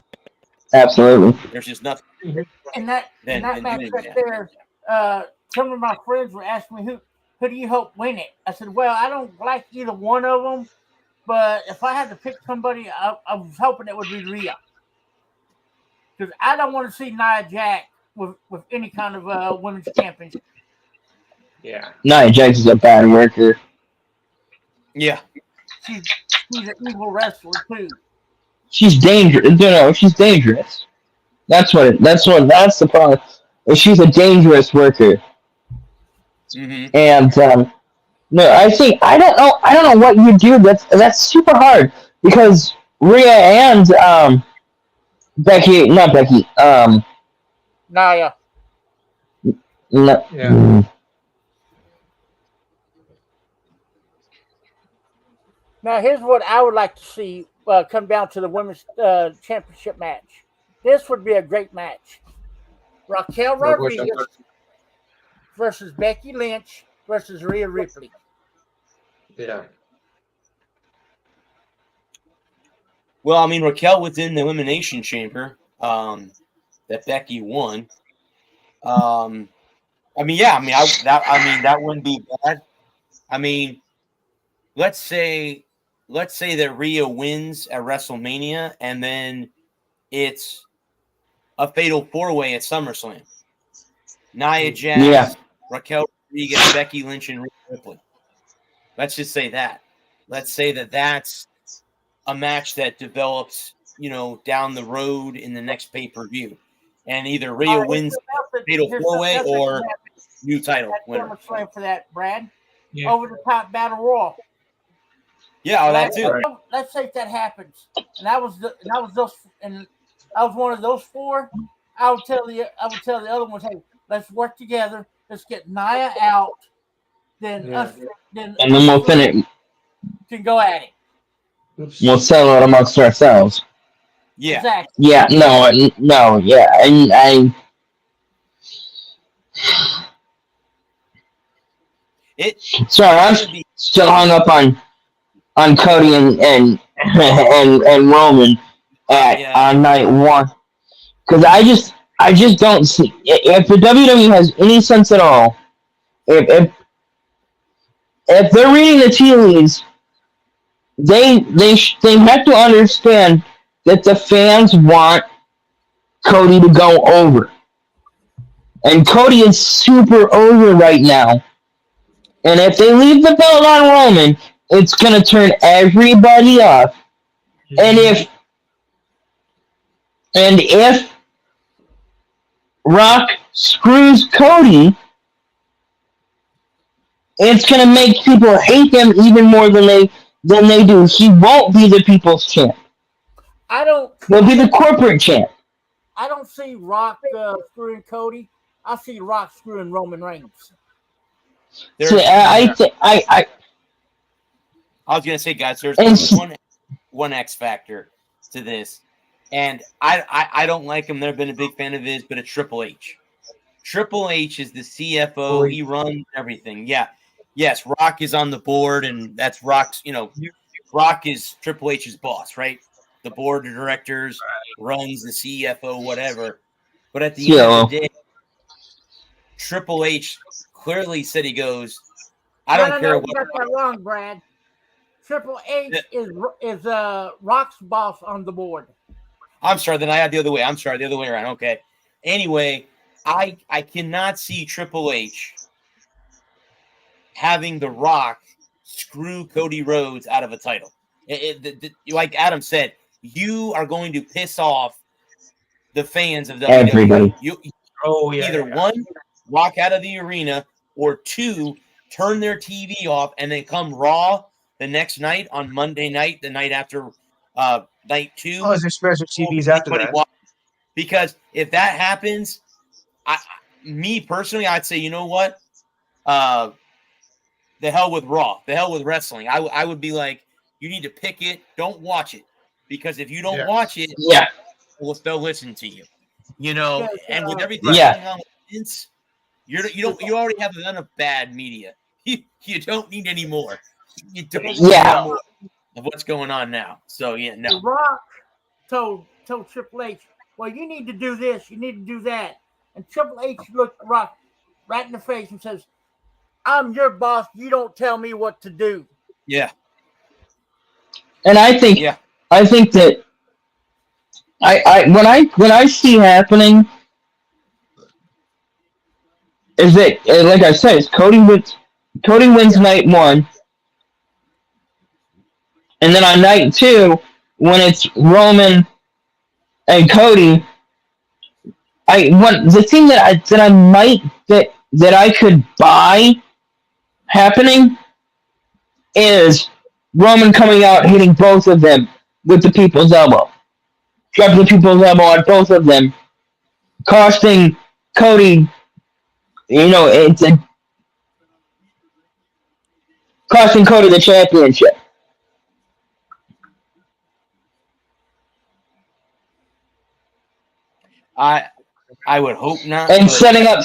absolutely. There's just nothing. And that match right there, some of my friends were asking me who do you hope win it? I said, well, I don't like either one of them, but if I had to pick somebody, I was hoping it would be Rhea. Because I don't want to see Nia Jax with any kind of women's championship. Yeah. Nia Jax is a bad worker. Yeah. She's an evil wrestler too. She's dangerous. She's dangerous. That's the problem. She's a dangerous worker. Mm-hmm. And no, I don't know what you do. That's super hard because Rhea and not Becky. Nia. No, yeah. Now, here's what I would like to see come down to the women's championship match. This would be a great match. Raquel Rodriguez versus Becky Lynch versus Rhea Ripley. Yeah. Well, I mean, Raquel was in the Elimination Chamber that Becky won. That wouldn't be bad. I mean, let's say that Rhea wins at WrestleMania, and then it's a fatal 4-way at SummerSlam. Nia Jax, Raquel Rodriguez, Becky Lynch, and Rhea Ripley. Let's just say that. Let's say that that's a match that develops, down the road in the next pay-per-view. And either Rhea wins fatal 4-way or new title winner. SummerSlam for that, Brad. Yeah. Over the top battle royal. Yeah, that too. Let's say if that happens, and that was just in I was one of those four, I would tell the other ones, hey, let's work together. Let's get Nia out. Then Yeah. then And then we'll finish. can go at it. Oops. We'll settle it amongst ourselves. Yeah. Exactly. Yeah, no, yeah, and I. Sorry, I'm still hung up on Cody and Roman on night one, because I just don't see if the WWE has any sense at all. If they're reading the tea leaves, they have to understand that the fans want Cody to go over, and Cody is super over right now. And if they leave the belt on Roman, it's gonna turn everybody off. And if Rock screws Cody, it's gonna make people hate him even more than they do. He won't be the people's champ. He'll be the corporate champ. I don't see Rock screwing Cody. I see Rock screwing Roman Reigns. So I was gonna say, guys, there's one X factor to this, and I don't like him. Never been a big fan of his, but it's Triple H. Triple H is the CFO. He runs everything. Yeah, yes, Rock is on the board, and that's Rock's. Rock is Triple H's boss, right? The board of directors runs the CFO, whatever. But at the end of the day, Triple H clearly said he goes, I don't care what. You got that wrong, Brad. Triple H is Rock's boss on the board. I'm sorry, then I had the other way. I'm sorry, the other way around. Okay. Anyway, I cannot see Triple H having The Rock screw Cody Rhodes out of a title. Like Adam said, you are going to piss off the fans of WWE. Everybody. Either one, walk out of the arena, or two, turn their TV off and then come Raw the next night on Monday night, the night after night 2. Oh, is there special TVs after that? Because if that happens, me personally, I'd say, you know what? The hell with Raw. The hell with wrestling. I would be like, you need to pick it. Don't watch it. Because if you don't watch it, they'll listen to you. And with everything going on with Vince, you already have enough bad media. You don't need any more. You don't need any more of what's going on now. So no. The Rock told Triple H, well, you need to do this, you need to do that. And Triple H looked Rock right in the face and says, I'm your boss, you don't tell me what to do. Yeah. And I think that when I see happening is that, like I said, Cody wins night 1, and then on night 2, when it's Roman and Cody, the thing that I could buy happening is Roman coming out hitting both of them with the people's elbow. Dropping the people's elbow on both of them, costing Cody, costing Cody the championship. I would hope not. And setting up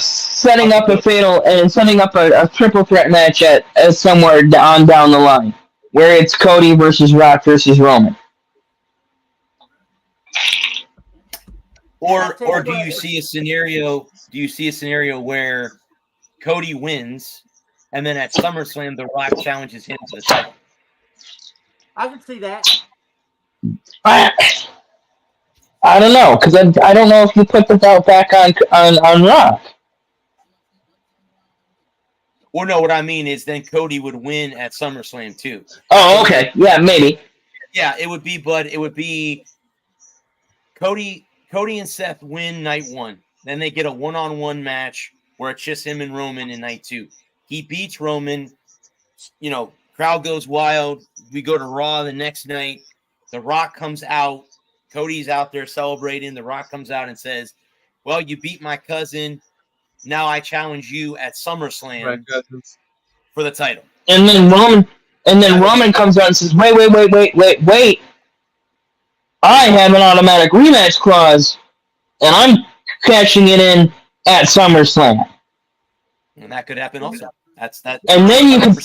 a fatal and setting up a triple threat match at somewhere down the line, where it's Cody versus Rock versus Roman. Or do you see a scenario? Do you see a scenario where Cody wins, and then at SummerSlam, The Rock challenges him to the title? I can see that. I don't know, because I don't know if you put the belt back on Rock. Well, no, what I mean is then Cody would win at SummerSlam too. Oh, okay. Yeah, maybe. Yeah, it would be Cody and Seth win night 1. Then they get a one-on-one match where it's just him and Roman in night 2. He beats Roman. Crowd goes wild. We go to Raw the next night. The Rock comes out. Cody's out there celebrating. The Rock comes out and says, well, you beat my cousin. Now I challenge you at SummerSlam for the title. And then Roman comes out and says, wait. I have an automatic rematch clause, and I'm cashing it in at SummerSlam. And that could happen also. That's that. And then you can...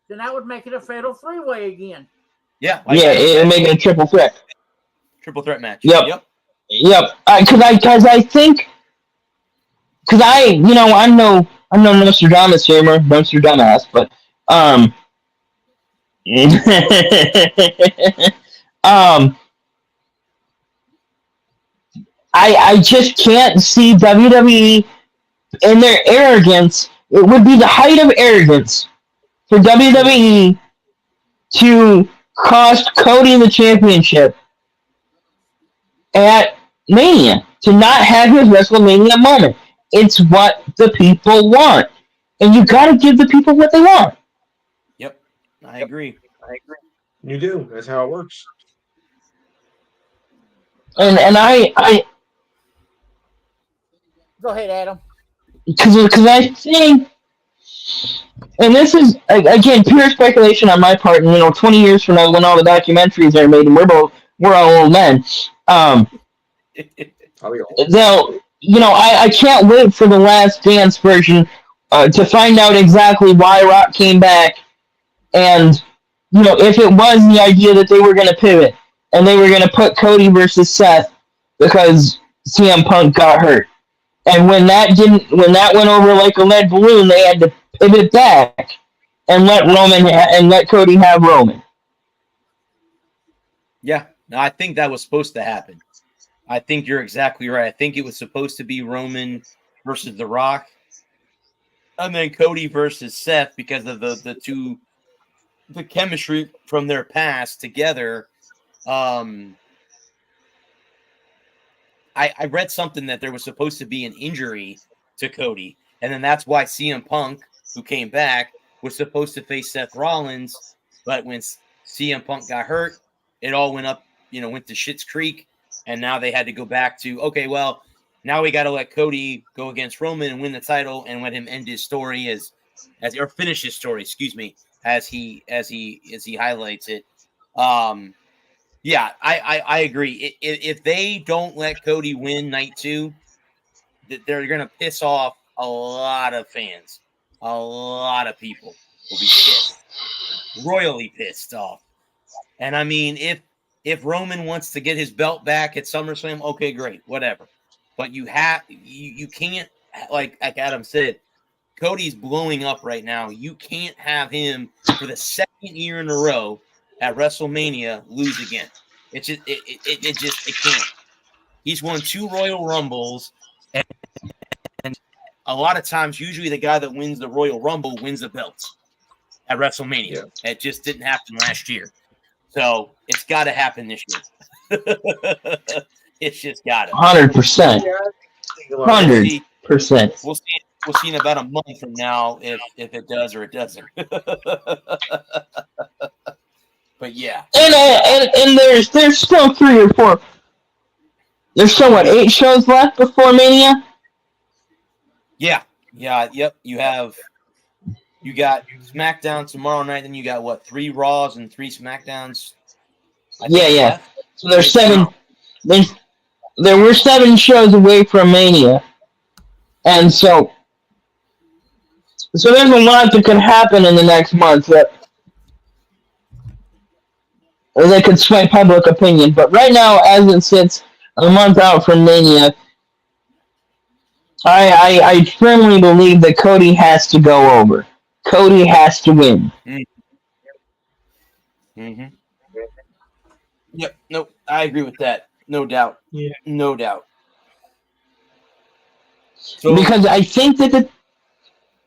Then that would make it a fatal three-way again. Yeah. It make it a triple threat. Triple threat match. Yep. Because I think... Because I'm no Nostradamus here, Nostradamus, but... I just can't see WWE in their arrogance. It would be the height of arrogance for WWE to cost Cody the championship at Mania, to not have his WrestleMania moment. It's what the people want. And you got to give the people what they want. Yep. I agree. You do. That's how it works. And I Go ahead, Adam. because I think, and this is again pure speculation on my part. And 20 years from now, when all the documentaries are made, and we're all old men, they'll, I can't wait for the Last Dance version to find out exactly why Rock came back, and if it was the idea that they were going to pivot and they were going to put Cody versus Seth because CM Punk got hurt. And when that went over like a lead balloon, they had to pivot back and let Cody have Roman. Yeah, no, I think that was supposed to happen. I think you're exactly right. I think it was supposed to be Roman versus The Rock, and then Cody versus Seth because of the chemistry from their past together. I read something that there was supposed to be an injury to Cody, and then that's why CM Punk, who came back, was supposed to face Seth Rollins, but when CM Punk got hurt, it all went up, went to Schitt's Creek, and now they had to go back to, okay, well, now we got to let Cody go against Roman and win the title and let him end his story or finish his story, as he highlights it. Yeah, I agree. If they don't let Cody win night 2, they're going to piss off a lot of fans. A lot of people will be pissed. Royally pissed off. And I mean, if Roman wants to get his belt back at SummerSlam, okay, great, whatever. But you can't, like Adam said, Cody's blowing up right now. You can't have him for the second year in a row at WrestleMania lose again. It can't. He's won 2 Royal Rumbles, and a lot of times, usually the guy that wins the Royal Rumble wins the belt at WrestleMania. Yeah. It just didn't happen last year, so it's got to happen this year. It's just got to. 100%. 100%. We'll see in about a month from now if it does or it doesn't. But yeah, and there's still 3 or 4. There's still 8 shows left before Mania. Yeah, yep. You got SmackDown tomorrow night, then you got 3 Raws and 3 SmackDowns. Yeah. So there's 7. There were 7 shows away from Mania, and so there's a lot that could happen in the next month that they could sway public opinion. But right now, as it sits a month out from Mania, I firmly believe that Cody has to go over. Cody has to win. Mm-hmm. Yep. No, I agree with that. No doubt. Yeah. No doubt. So, because I think that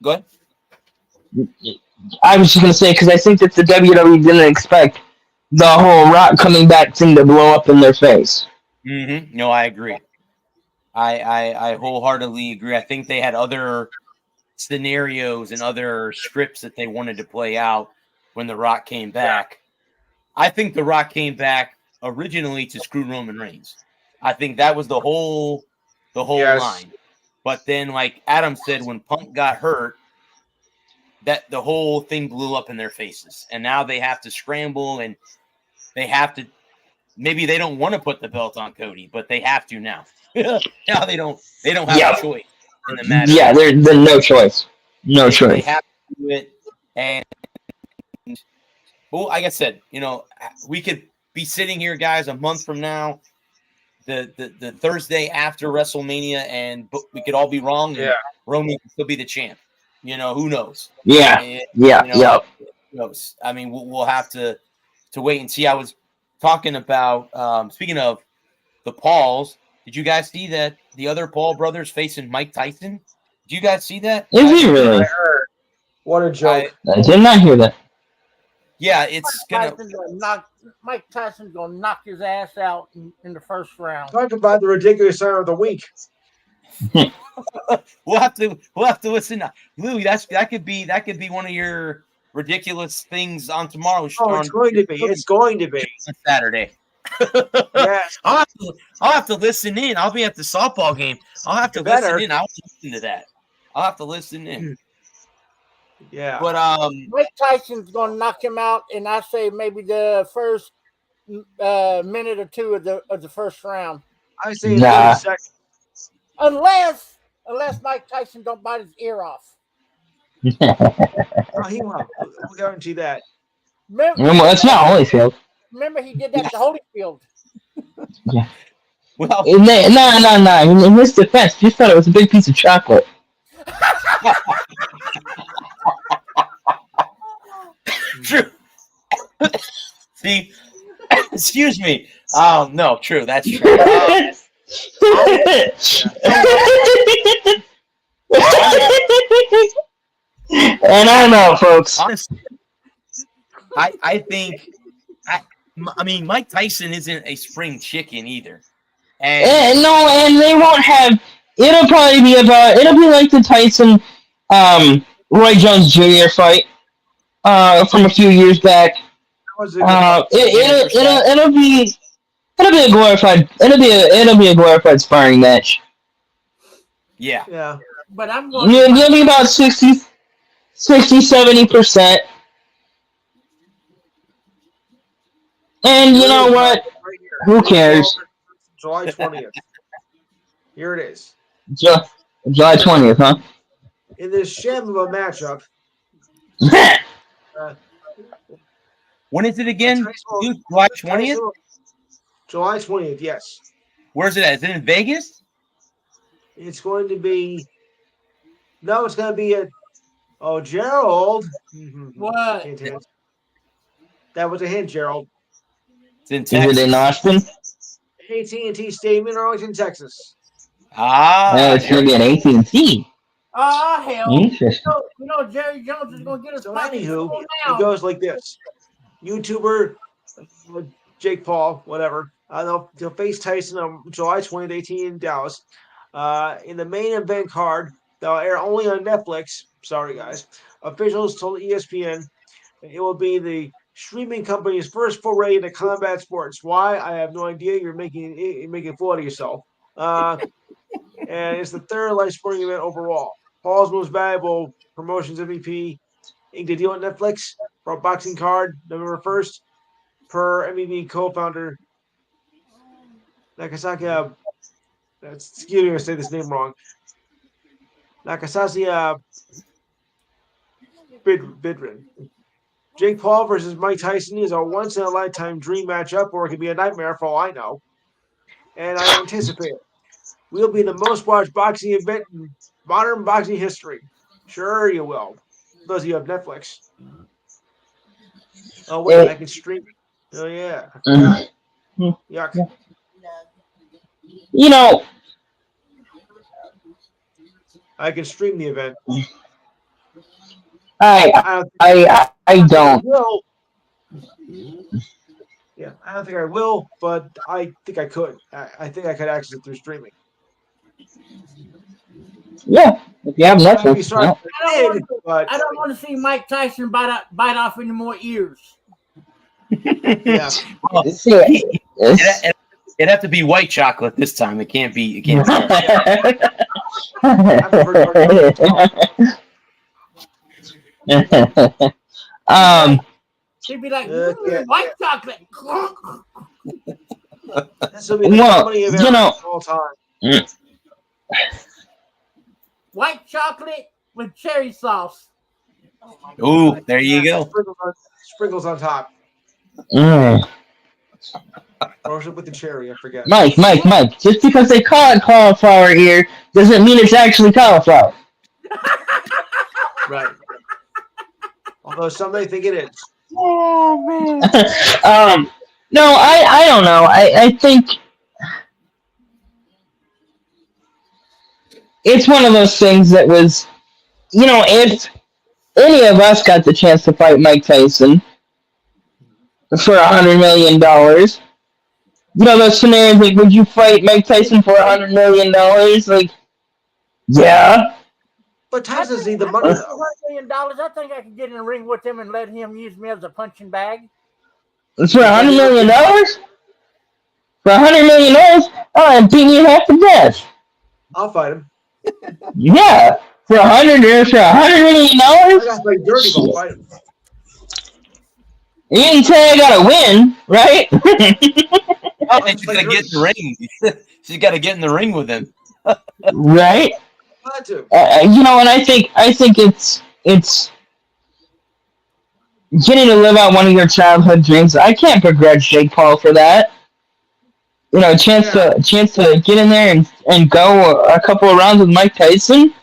go ahead. I was just going to say, because I think that the WWE didn't expect the whole Rock coming back thing to blow up in their face. Mm-hmm. No, I agree. I wholeheartedly agree. I think they had other scenarios and other scripts that they wanted to play out when The Rock came back. I think The Rock came back originally to screw Roman Reigns. I think that was the whole Yes. line. But then, like Adam said, when Punk got hurt, that the whole thing blew up in their faces, and now they have to scramble, and they have to. Maybe they don't want to put the belt on Cody, but they have to now. Now they don't have Yeah. a choice in the matter. Yeah, there's no choice. No They choice. have to do it, and well, like I said, we could be sitting here, guys, a month from now, the Thursday after WrestleMania, and we could all be wrong. And Yeah. Roman could still be the champ. Who knows? Yeah. Yeah. Yeah. Who knows? I mean, we'll have to wait and see. I was talking about speaking of the Pauls. Did you guys see that the other Paul brothers facing Mike Tyson? Did you guys see that? Is he really? I heard. What a joke. I did not hear that. Yeah, it's gonna. Mike Tyson's gonna knock his ass out in the first round. Talk about the ridiculous sign of the week. We'll have to listen. Louis, that could be one of your ridiculous things on tomorrow's show. Oh, it's going to be. It's going to be. On Saturday. Yes. I'll have to listen in. I'll be at the softball game. I'll have to listen in. I'll listen to that. I'll have to listen in. Yeah. But Mike Tyson's gonna knock him out, and I say maybe the first minute or two of the first round. I say Nah. 30 seconds. Unless Mike Tyson don't bite his ear off. Oh, he won't. We'll guarantee that. Remember, It's not Holyfield. remember he did that to Holyfield. well, No. In his defense, just thought it was a big piece of chocolate. true. See, excuse me. Oh no, true. That's true. And I know, folks. Honestly, I think. I mean, Mike Tyson isn't a spring chicken either. And No, and they won't have. It'll probably be like the Tyson, Roy Jones Jr. fight, from a few years back. That was a good It'll be a glorified sparring match. yeah, yeah. But I'm going. It'll be about 60-70%. And you know what? Right here. Who cares? July 20th. Here it is. July 20th, huh? In this sham of a matchup, when is it again? Tyson- Dude, July 20th? July 20th, yes. Where's it at? Is it in Vegas? It's going to be. No, it's going to be at. Oh, Gerald. What? Hint, hint. That was a hint, Gerald. It's in Is Texas. it in Austin? AT&T Stadium in Arlington, Texas. It's gonna be an AT&T. Oh hell! Interesting. You know Jerry Jones is gonna get us So back in anywho, school it now. goes like this: YouTuber Jake Paul, whatever, they'll face Tyson on July 20th, 18 in Dallas. In the main event card, they'll air only on Netflix. Sorry, guys. Officials told ESPN it will be the streaming company's first foray into combat sports. Why? I have no idea. You're making a fool out of yourself. And it's the third live sporting event overall. Paul's most valuable promotions MVP inked a deal with Netflix for a boxing card November 1st per MEV co-founder Nakasaki. Excuse me if I say this name wrong. Nakasasi Bidrin. Jake Paul versus Mike Tyson is a once-in-a-lifetime dream matchup, or it could be a nightmare for all I know. And I anticipate it. We'll be the most watched boxing event in modern boxing history. Sure, you will. Those of you have Netflix. Oh, wait, I can stream it. Oh, yeah. Yuck. You know, I can stream the event. I I don't. will. Yeah, I don't think I will, but I think I could. I think I could access it through streaming. Yeah, if you have I'd be Netflix, sorry well, if I did, but I don't want to see Mike Tyson bite off any more ears. yeah. see, It'd have to be white chocolate this time. It can't be. It can't. She'd be like, Yeah. white chocolate. This will be the Well, comedy of you errors know- of all time. White chocolate with cherry sauce. Ooh, there you go. Sprinkles on top. Mm. Or was it with the cherry? I forget. Mike. Just because they call it cauliflower here doesn't mean it's actually cauliflower. Right. Although some may think it is. Oh man. No, I don't know. I think it's one of those things that was, if any of us got the chance to fight Mike Tyson for $100 million, those scenarios like, would you fight Mike Tyson for $100 million? Like, yeah. But Tyson's need the money $100 though. million. I think I could get in the ring with him and let him use me as a punching bag. It's for $100 million? For $100 million? I'm beating you half to death. I'll fight him. Yeah. For $100 million? I gotta play dirty, but I'll fight him. You didn't say I gotta win, right? Oh, and she's gotta get in the ring. She's gotta get in the ring with him. Right? Glad to. And I think it's getting to live out one of your childhood dreams. I can't begrudge Jake Paul for that. A chance to get in there and go a couple of rounds with Mike Tyson.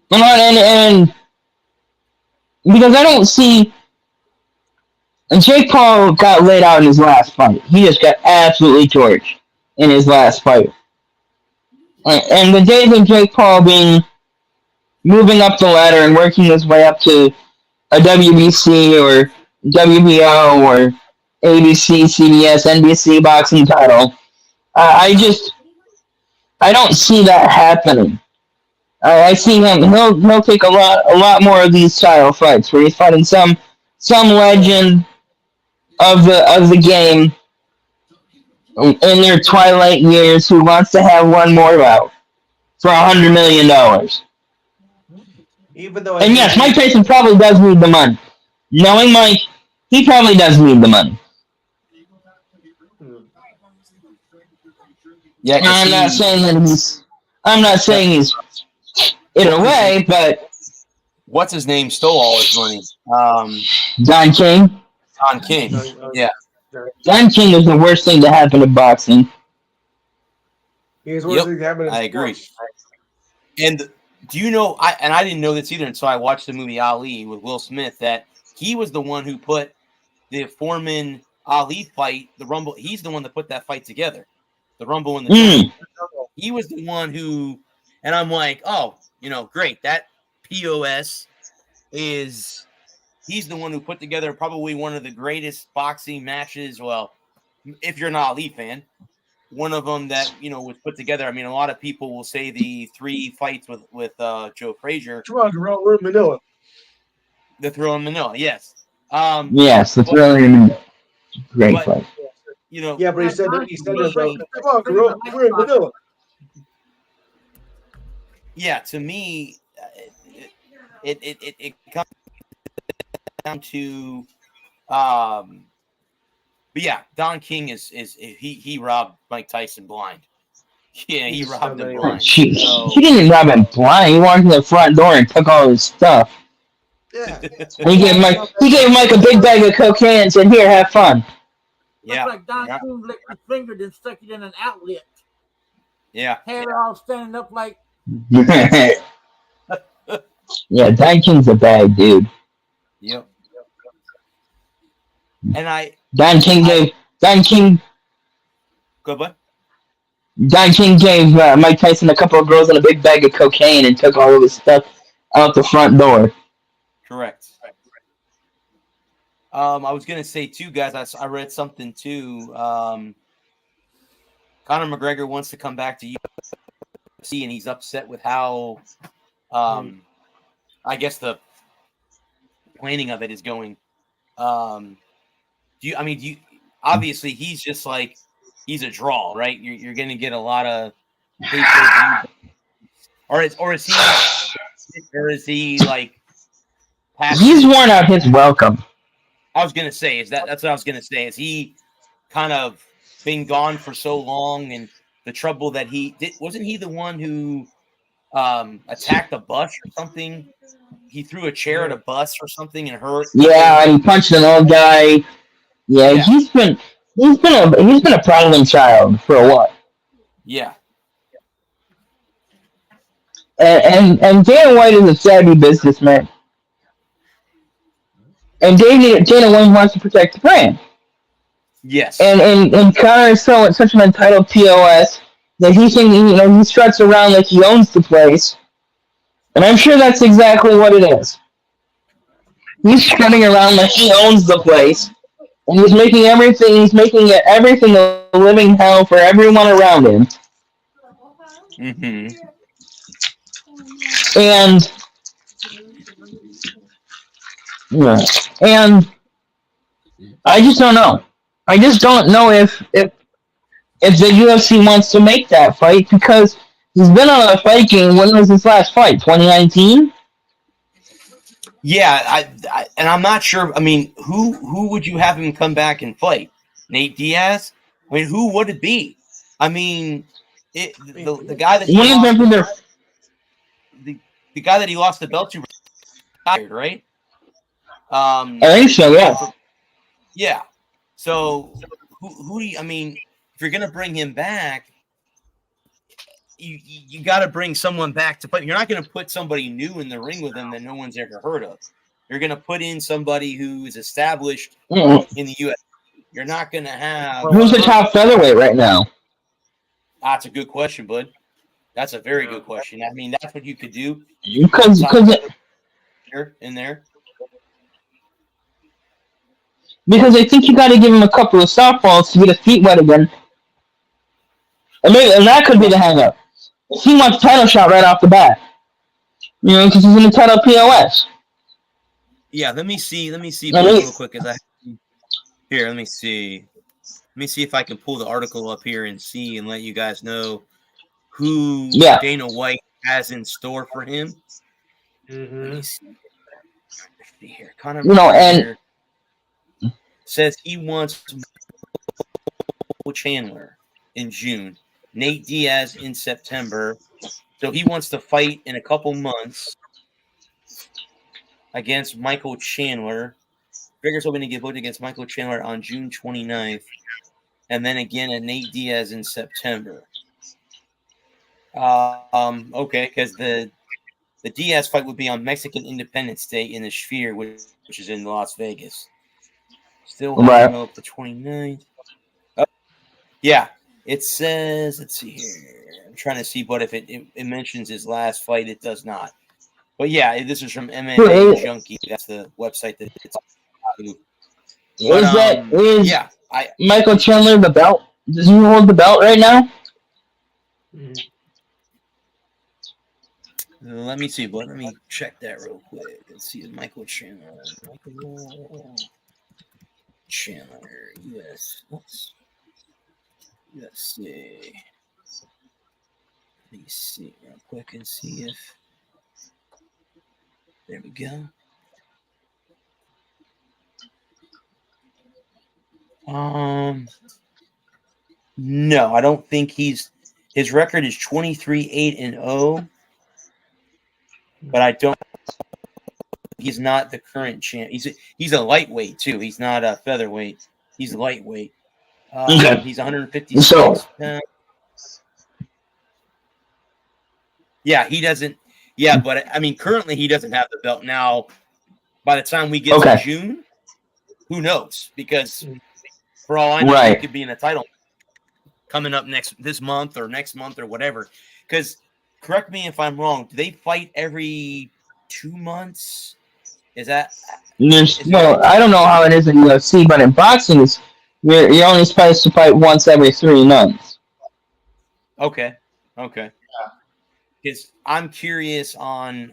And because I don't see. And Jake Paul got laid out in his last fight. He just got absolutely torched in his last fight. And the days of Jake Paul moving up the ladder and working his way up to a WBC or WBO or ABC, CBS, NBC boxing title, I don't see that happening. I see him. He'll take a lot more of these title fights where he's fighting some legend of the game in their twilight years who wants to have one more bout for $100 million. Even though And yes, Mike Tyson probably does need the money. Knowing Mike, he probably does need the money. Yeah, I'm not saying he's in a way, but what's his name stole all his money. Don King. Don King. Yeah. Don King is the worst thing to happen to boxing. I agree. And do you know? I didn't know this either until I watched the movie Ali with Will Smith. That he was the one who put the Foreman Ali fight, the Rumble. He's the one that put that fight together, the Rumble and the. He was the one who, and I'm like, oh, great. That POS is. He's the one who put together probably one of the greatest boxing matches. Well, if you're an Ali fan, one of them that was put together. I mean, a lot of people will say the 3 fights with Joe Frazier. We're in Manila. The Thrill in Manila, yes. Yes, the Thrill in Manila. Great fight. Yeah, but he said we're in Manila. Yeah, to me, it comes down to, but yeah, Don King is he robbed Mike Tyson blind. Yeah, he robbed him blind. He didn't rob him blind. He walked in the front door and took all his stuff. Yeah. He gave Mike a big bag of cocaine and said, "Here, have fun." Yeah. Looks like Don King licked his finger and stuck it in an outlet. Yeah. Hair all standing up like. Yeah, Don King's a bad dude. Yep. And Don King gave Mike Tyson a couple of girls and a big bag of cocaine and took all of his stuff out the front door. Correct. I was gonna say too, guys. I read something too. Conor McGregor wants to come back to UFC, and he's upset with how, I guess the planning of it is going. I obviously he's just like he's a draw, right? You're going to get a lot of pay-per-view. Or is he like He's worn out his welcome. I was gonna say that's what I was gonna say. Is he kind of been gone for so long, and the trouble that he did? Wasn't he the one who attacked a bus or something? He threw a chair at a bus or something and hurt. Yeah, and he punched an old guy. Yeah, he's been a problem child for a while. Yeah. And Dana White is a savvy businessman. And Dana White wants to protect the brand. Yes. And Connor is such an entitled POS that he struts around like he owns the place. And I'm sure that's exactly what it is. He's strutting around like he owns the place. And he's making everything a living hell for everyone around him. Mm-hmm. And I just don't know. I just don't know if the UFC wants to make that fight, because he's been on a fight game. When was his last fight? 2019? Yeah, and I'm not sure. I mean, who would you have him come back and fight? Nate Diaz? I mean, who would it be? I mean, the guy that the guy that he lost the belt to retired, right? I think so. Yeah. Yeah. So who do you? I mean, if you're gonna bring him back, you got to bring someone back to fight. You're not going to put somebody new in the ring with him that no one's ever heard of. You're going to put in somebody who is established in the UFC. You're not going to have. Who's the top featherweight right now? That's a good question, bud. That's a very good question. I mean, that's what you could do. Because in there. Because I think you got to give him a couple of softballs to get his feet wet again. And that could be the hang-up. He wants title shot right off the bat. Because he's in the title POS. Yeah, let me see real quick. Let me see. Let me see if I can pull the article up here and see and let you guys know who Dana White has in store for him. Mm-hmm. Let me see here. Conor and says he wants Chandler in June, Nate Diaz in September. So he wants to fight in a couple months against Michael Chandler. Figure's hoping to get booked against Michael Chandler on June 29th. And then again at Nate Diaz in September. Okay, because the Diaz fight would be on Mexican Independence Day in the Sphere, which is in Las Vegas. Still have up the 29th. Oh, yeah, it says, let's see here. I'm trying to see, but if it mentions his last fight, it does not. But yeah, this is from MMA Junkie. That's the website that it's on. Is Michael Chandler the belt? Does he hold the belt right now? Let me see, but let me check that real quick and see if Michael Chandler. Chandler, US. Let's see. Let me see real quick and see if. There we go. No, I don't think his record is 23-8-0, but I don't. He's not the current champ. He's a lightweight too. He's not a featherweight. He's a lightweight. He's 156 pounds. Yeah, he doesn't. Yeah, but I mean, currently he doesn't have the belt. Now, by the time we get to June, who knows? Because for all I know, he could be in a title coming up this month or next month or whatever. Because correct me if I'm wrong. Do they fight every 2 months? Is that? I don't know how it is in UFC, but in boxing, you're only supposed to fight once every 3 months. Okay. Because I'm curious on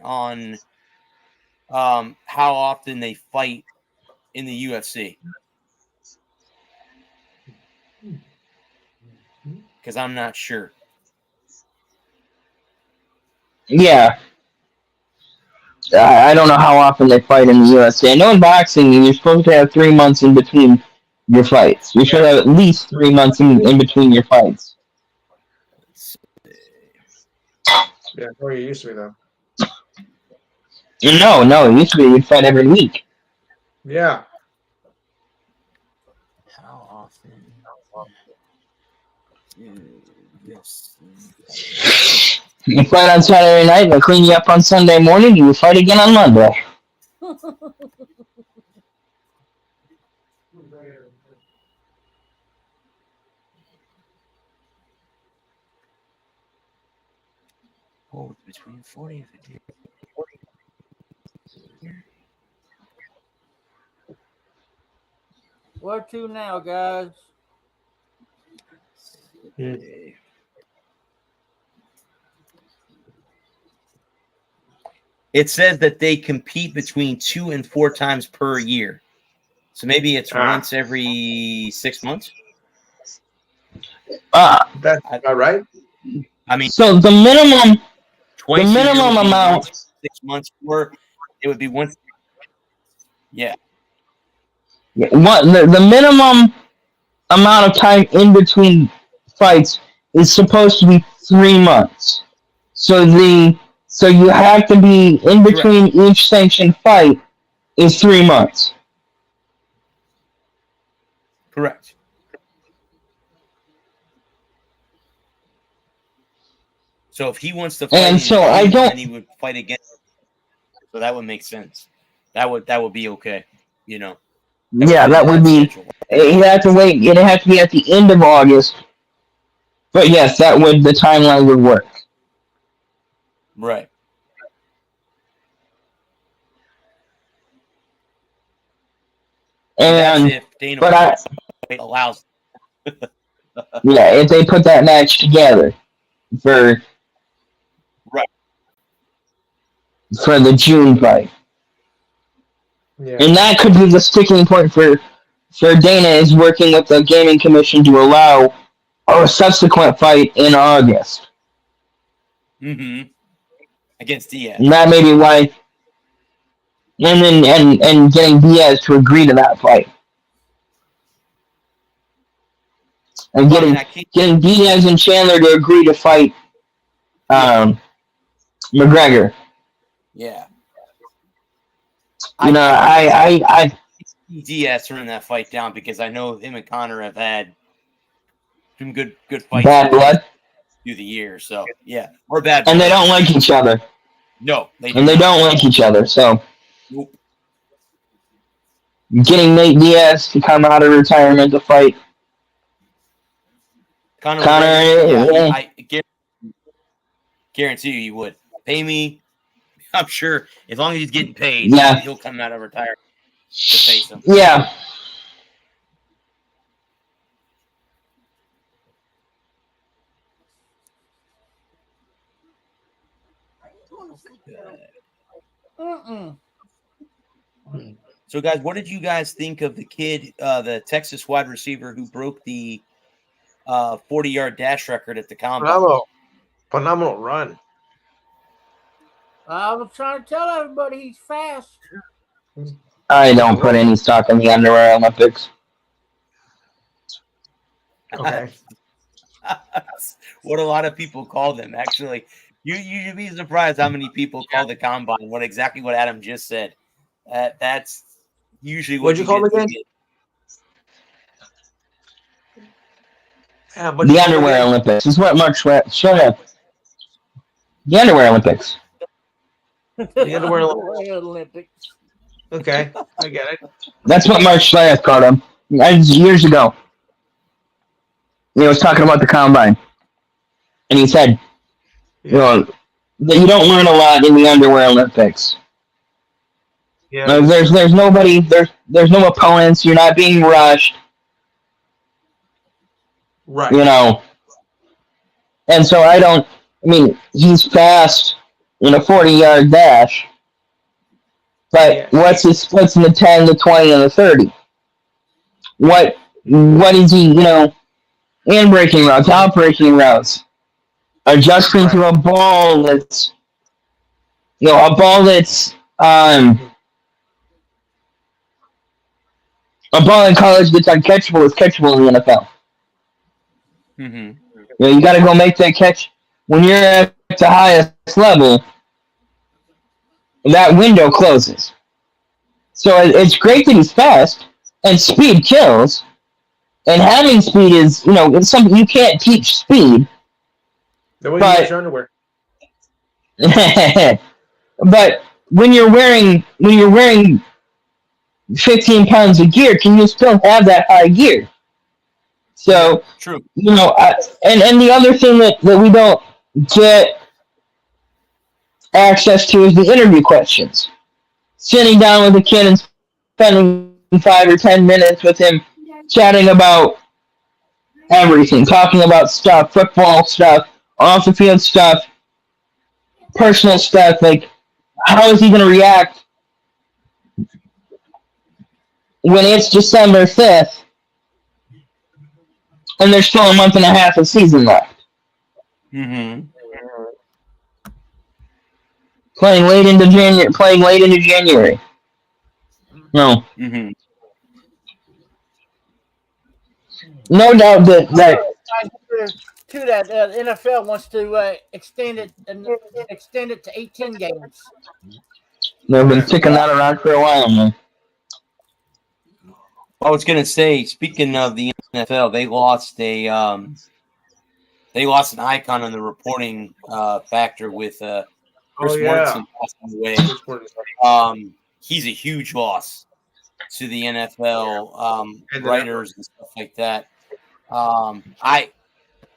how often they fight in the UFC. Because I'm not sure. Yeah. I don't know how often they fight in the UFC. I know in boxing you're supposed to have 3 months in between your fights. You should have at least 3 months in between your fights. Yeah, that's where you used to be though. No. It used to be you'd fight every week. Yeah. How often? Yes. You fight on Saturday night, they clean you up on Sunday morning, you fight again on Monday. Oh, between 40 and 50. Where to now, guys? It says that they compete between 2 and 4 times per year. So maybe it's once every 6 months. That's about right. I mean, So the minimum twice a year minimum would be amount- once 6 months, or it would be once. Yeah. the minimum amount of time in between fights is supposed to be 3 months. So you have to be in between each sanctioned fight is 3 months. Correct. So if he wants to fight, And so I don't- then he would fight again. So that would make sense. That would be okay. You know. Yeah, that would be. You have to wait. It'd have to be at the end of August. But yes, the timeline would work. Right. And That's if Dana but allows. yeah, if they put that match together for the June fight. Yeah. And that could be the sticking point for Dana is working with the Gaming Commission to allow a subsequent fight in August. Mm-hmm. Against Diaz. And that may be why. And then and getting Diaz to agree to that fight. And getting Diaz and Chandler to agree to fight McGregor. Yeah. I Diaz turning that fight down because I know him and Connor have had some good fights bad blood through the years. So yeah, or bad blood. and they don't like each other. No, they don't like each other. So nope. Getting Nate Diaz to come out of retirement to fight Connor, I guarantee you he would. Pay me. I'm sure as long as he's getting paid, he'll come out of retirement to face him. Yeah. So, guys, what did you guys think of the kid, the Texas wide receiver who broke the 40-yard dash record at the combine? Phenomenal run. I was trying to tell everybody he's fast. I don't put any stock in the underwear Olympics. Okay. What a lot of people call them, actually. You'd be surprised how many people call the combine what Adam just said. That's usually what What'd you call it again? The underwear Olympics. This is what Mark Schwab. Shut up. The underwear Olympics. The underwear Olympics. Okay, I get it. That's what Mark Schleif called them. Years ago. He was talking about the combine. And he said, that you don't learn a lot in the underwear Olympics. Yeah. There's nobody, there's no opponents, you're not being rushed. Right. And so he's fast in a 40-yard dash. But what's his splits in the 10, the 20, and the 30? What is he, in breaking routes, out breaking routes, adjusting to a ball that's, a ball in college that's uncatchable is catchable in the NFL. Mm-hmm. You got to go make that catch when you're at the highest level. That window closes. So it's great that he's fast, and speed kills. And having speed is, it's something you can't teach speed. The way you use your underwear. But when you're wearing 15 pounds of gear, can you still have that high gear? So, True. and the other thing that we don't get access to is the interview questions. Sitting down with a kid and spending 5 or 10 minutes with him chatting about everything, talking about stuff, football stuff, off the field stuff, personal stuff, like how is he going to react when it's December 5th and there's still a month and a half of season left? Mm-hmm. Playing late into January. No. Mm-hmm. No doubt that To that, NFL wants to extend it to 18 games. they've been kicking that around for a while now. I was gonna say, speaking of the NFL, they lost an icon on the reporting factor with Chris Mortensen passing away. He's a huge loss to the NFL writers and stuff like that.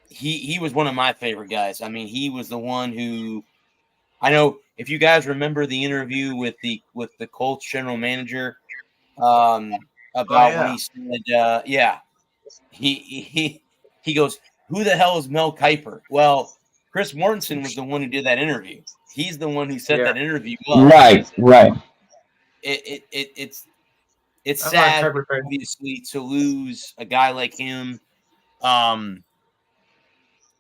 He was one of my favorite guys. I mean, he was the one who, I know if you guys remember the interview with the Colts general manager when he said, he goes, who the hell is Mel Kiper? Well, Chris Mortensen was the one who did that interview. He's the one who set that interview up. Right. It's sad, obviously, to lose a guy like him.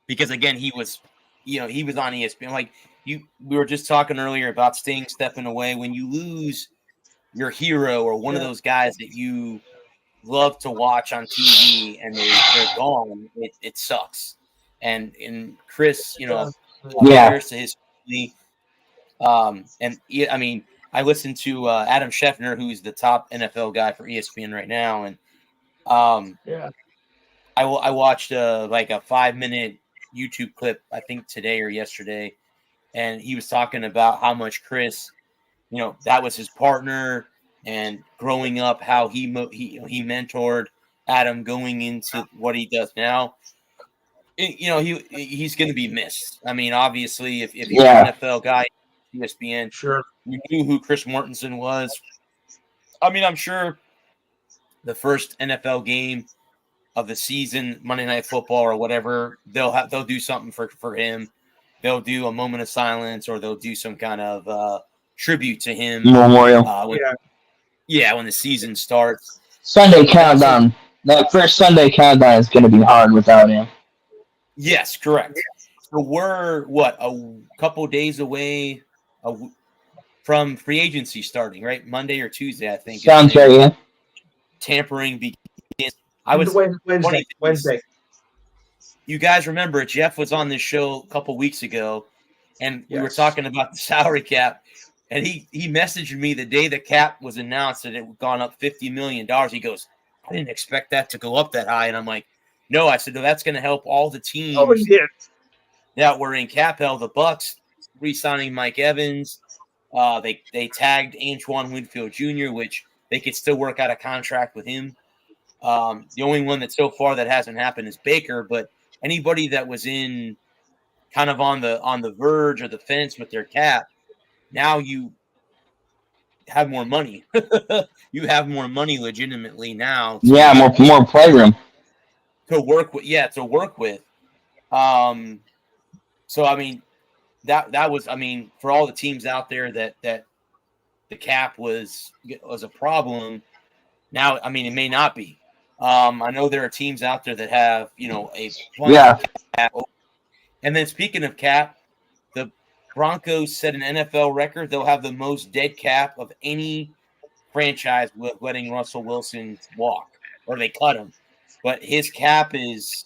Because again, he was on ESPN. Like we were just talking earlier about Sting stepping away. When you lose your hero or one of those guys that you love to watch on TV and they're gone, it sucks. And Chris, prayers to his family. I listened to Adam Schefter, who's the top NFL guy for ESPN right now, and I watched like a 5-minute YouTube clip, I think today or yesterday, and he was talking about how much Chris, that was his partner, and growing up, how he mentored Adam going into what he does now. He's going to be missed. I mean, obviously, if you're an NFL guy, ESPN, sure, you knew who Chris Mortensen was. I mean, I'm sure the first NFL game of the season, Monday Night Football or whatever, they'll do something for him. They'll do a moment of silence, or they'll do some kind of tribute to him. Memorial. When the season starts. Sunday countdown. That first Sunday countdown is going to be hard without him. Yes, correct. So we're a couple days away from free agency starting, right? Monday or Tuesday, I think. Sounds right, yeah. Tampering begins. Wednesday. You guys remember Jeff was on this show a couple weeks ago, and we were talking about the salary cap, and he messaged me the day the cap was announced that it had gone up $50 million. He goes, I didn't expect that to go up that high. And I'm like, no. I said, no, that's going to help all the teams that were in cap hell. The Bucs re-signing Mike Evans. They tagged Antoine Winfield Jr., which they could still work out a contract with him. The only one that so far that hasn't happened is Baker, but anybody that was in kind of on the verge or the fence with their cap, now you have more money. You have more money legitimately now. More playroom to work with. So I mean, that was, I mean, for all the teams out there that the cap was a problem. Now, I mean, it may not be. I know there are teams out there that have, a bunch Yeah. of cap. And then speaking of cap, the Broncos set an NFL record. They'll have the most dead cap of any franchise with letting Russell Wilson walk, or they cut him. But his cap hits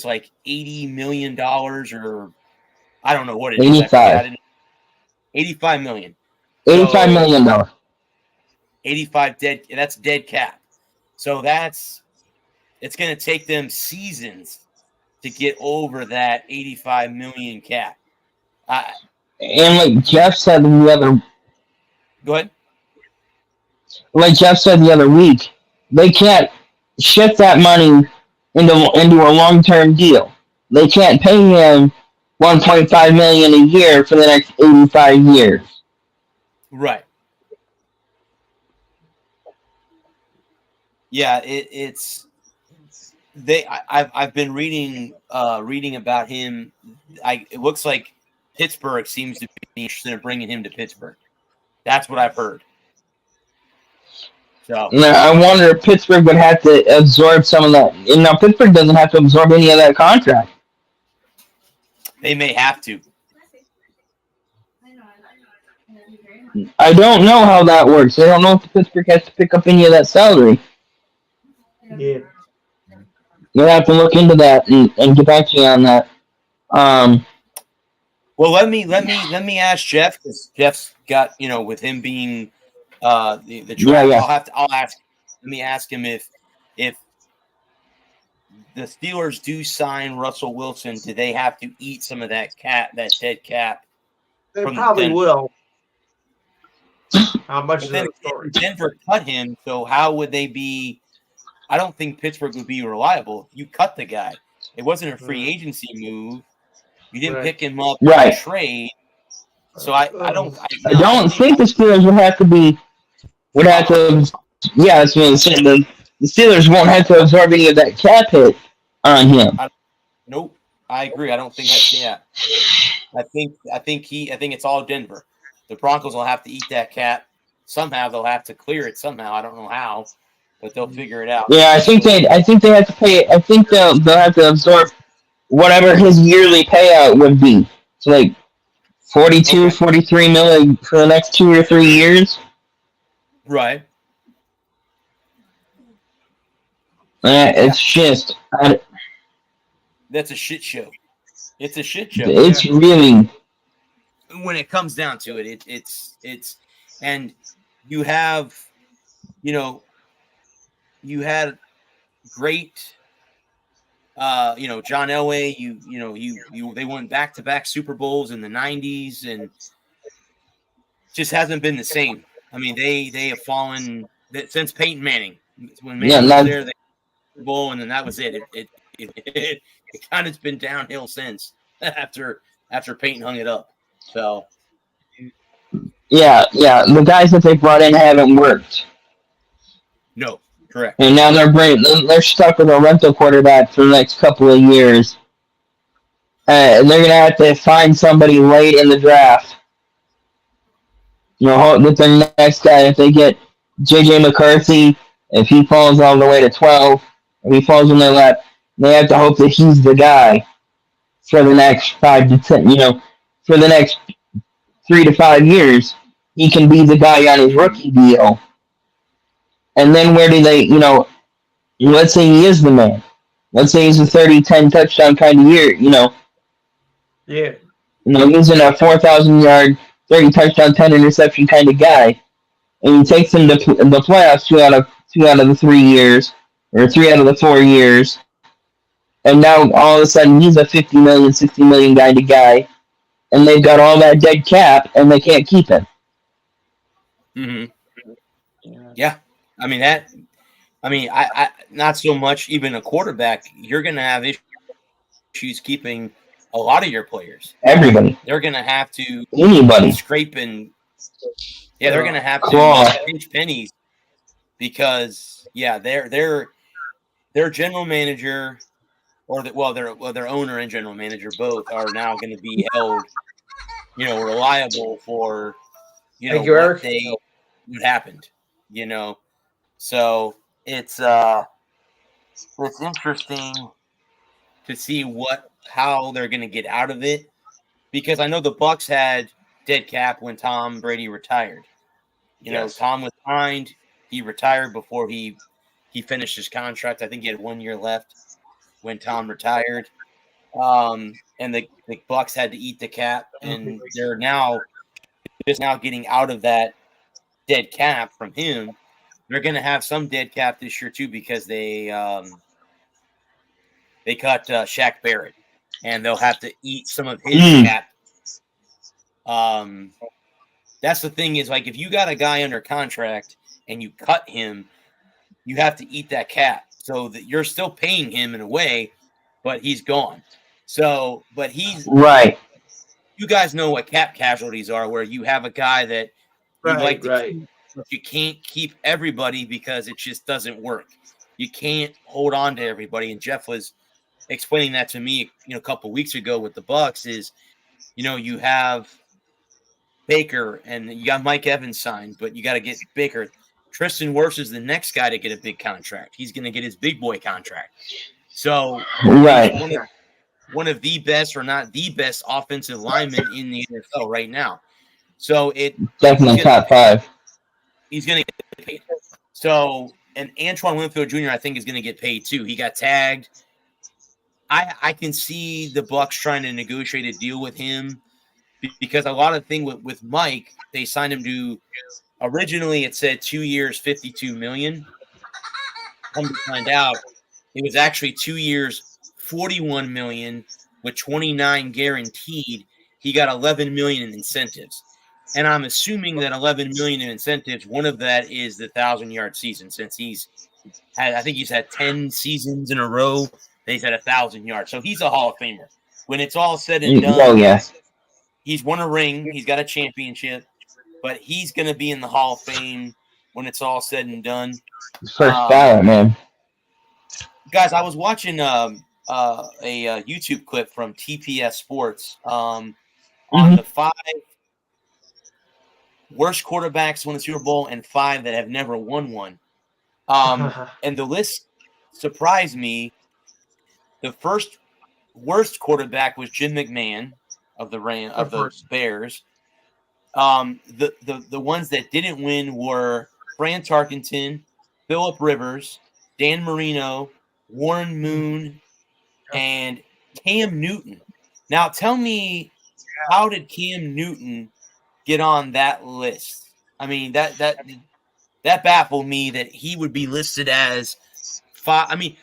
like $80 million, or I don't know what it is. 85. $85 million. $85 million. 85 dead. That's dead cap. So it's going to take them seasons to get over that 85 million cap. And like Jeff said the other, Go ahead. like Jeff said the other week, they can't shift that money into a long-term deal. They can't pay him $1.5 million a year for the next 85 years. Right. Yeah, I've been reading about him. It looks like Pittsburgh seems to be interested in bringing him to Pittsburgh. That's what I've heard. So Now, I wonder if Pittsburgh would have to absorb some of that. And now Pittsburgh doesn't have to absorb any of that contract. they may have to. I don't know how that works. I don't know if Pittsburgh has to pick up any of that salary. Yeah. We'll have to look into that and get back to you on that. Well, let me ask Jeff, because Jeff's got, with him being the draft. Yeah. I'll ask. Let me ask him if the Steelers do sign Russell Wilson, do they have to eat some of that dead cap? They From probably Denver. will. How much But is then that story? Denver cut him, so how would they be? I don't think Pittsburgh would be reliable. You cut the guy. It wasn't a free agency move. You didn't Right. pick him up Right. in trade. So I don't. I don't think the Steelers would have to. Yeah, that's what I'm saying. The Steelers won't have to absorb any of that cap hit on him. Nope. I agree. I don't think that's I think it's all Denver. The Broncos will have to eat that cap somehow. They'll have to clear it somehow. I don't know how, but they'll figure it out. Yeah, I think they have to pay. I think they'll have to absorb whatever his yearly payout would be. So like 42, Okay. 43 million for the next 2 or 3 years. Right. It's just, That's a shit show. It's a shit show. it's really. When it comes down to it, it's and you have, you had great, John Elway. They won back-to-back Super Bowls in the '90s, and just hasn't been the same. I mean, they have fallen since Peyton Manning. When Manning was there, they won the Super Bowl, and then that was it. It kind of been downhill since after Peyton hung it up. So, Yeah. The guys that they brought in haven't worked, no, correct. and now they're stuck with a rental quarterback for the next couple of years. And they're gonna have to find somebody late in the draft. With their next guy, if they get JJ McCarthy, if he falls all the way to 12, if he falls in their lap, they have to hope that he's the guy for the next 5 to 10. For the next 3 to 5 years, he can be the guy on his rookie deal. And then where do they, let's say he is the man. Let's say he's a 30-10 touchdown kind of year, Yeah. He's in a 4,000 yard, 30 touchdown, 10 interception kind of guy. And he takes them to the playoffs 2 out of the 3 years, or 3 out of the 4 years. And now all of a sudden he's a 50 million, 60 million kind of guy. And they've got all that dead cap, and they can't keep him. Mm-hmm. Yeah, I not so much even a quarterback. You're going to have issues keeping a lot of your players. Everybody. They're going to have to Anybody. scrape and they're going to have Claw. to pinch pennies because their general manager or their owner and general manager both are now going to be held, reliable for, Thank you, Eric. what happened, So it's interesting to see how they're going to get out of it, because I know the Bucs had dead cap when Tom Brady retired. You know, Tom was signed, he retired before he finished his contract. I think he had 1 year left when Tom retired. And the Bucs had to eat the cap, and they're now getting out of that dead cap from him. They're going to have some dead cap this year too, because they cut Shaq Barrett, and they'll have to eat some of his cap. That's the thing is, like, if you got a guy under contract and you cut him, you have to eat that cap, so that you're still paying him in a way, but he's gone. So, but he's right. You guys know what cap casualties are, where you have a guy that you like to keep, but you can't keep everybody because it just doesn't work. You can't hold on to everybody. And Jeff was explaining that to me, a couple of weeks ago with the Bucs. Is, you have Baker and you got Mike Evans signed, but you got to get Baker. Tristan Wirfs is the next guy to get a big contract. He's going to get his big boy contract. So, right. One of the best, or not the best, offensive linemen in the NFL right now. So definitely top 5. He's going to get paid. So, and Antoine Winfield Jr. I think is going to get paid too. He got tagged. I can see the Bucs trying to negotiate a deal with him, because a lot of the thing with Mike, they signed him to, originally it said 2 years, $52 million. Come to find out, it was actually 2 years, $41 million with 29 guaranteed. He got $11 million in incentives, and I'm assuming that $11 million in incentives, one of that is the 1,000-yard season, since I think he's had 10 seasons in a row that he's had 1,000 yards. So he's a Hall of Famer. When it's all said and done, oh yeah, he's won a ring, he's got a championship, but he's going to be in the Hall of Fame when it's all said and done. First ballot, man. Guys, I was watching a YouTube clip from TPS Sports on the 5 worst quarterbacks to win the Super Bowl and 5 that have never won one. And the list surprised me. The first worst quarterback was Jim McMahon of the Bears. The ones that didn't win were Fran Tarkenton, Phillip Rivers, Dan Marino, Warren Moon, and Cam Newton. Now, tell me, how did Cam Newton get on that list? I mean, that baffled me that he would be listed as 5. I mean,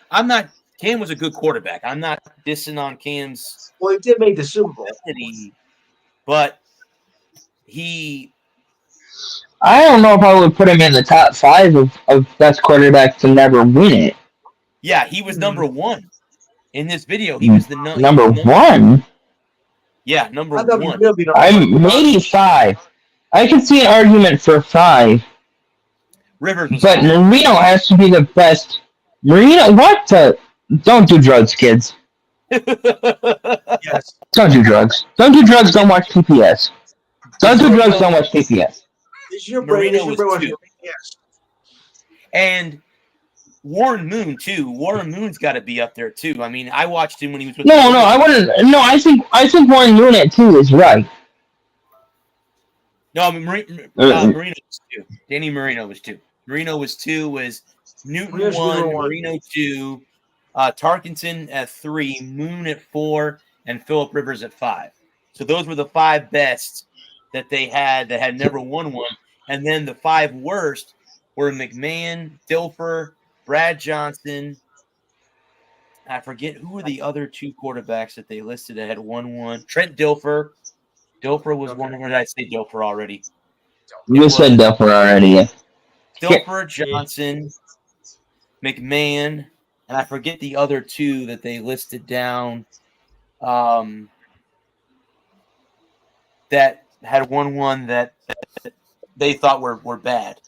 Cam was a good quarterback. I'm not dissing on Cam's. Well, he did make the Super Bowl, but I don't know if I would put him in the top 5 of best quarterbacks to never win it. Yeah, he was number 1 in this video. He was the number 1. Yeah, number 1. I'm maybe 5. I can see an argument for 5. Rivers, but Marino has to be the best. Marino, what the? Don't do drugs, kids. Yes. Don't do drugs. Don't do drugs. Don't watch TPS. Don't do drugs. Don't watch TPS. Marino was 2. Yes. And Warren Moon too. Warren Moon's got to be up there too. I mean, I watched him when he was with. No, I wouldn't. No, I think Warren Moon at 2 is right. No, I mean, Marino was 2. Danny Marino was 2. Marino was 2. Was Newton 1, Marino 2, Tarkenton at 3, Moon at 4, and Phillip Rivers at 5. So those were the 5 best that they had that had never won one. And then the 5 worst were McMahon, Dilfer, Brad Johnson. I forget who were the other 2 quarterbacks that they listed that had won one. Trent Dilfer. Dilfer was one. Or did I say Dilfer already? You said Dilfer already. Yeah. Dilfer, Johnson, McMahon, and I forget the other 2 that they listed down that had won one that they thought were bad.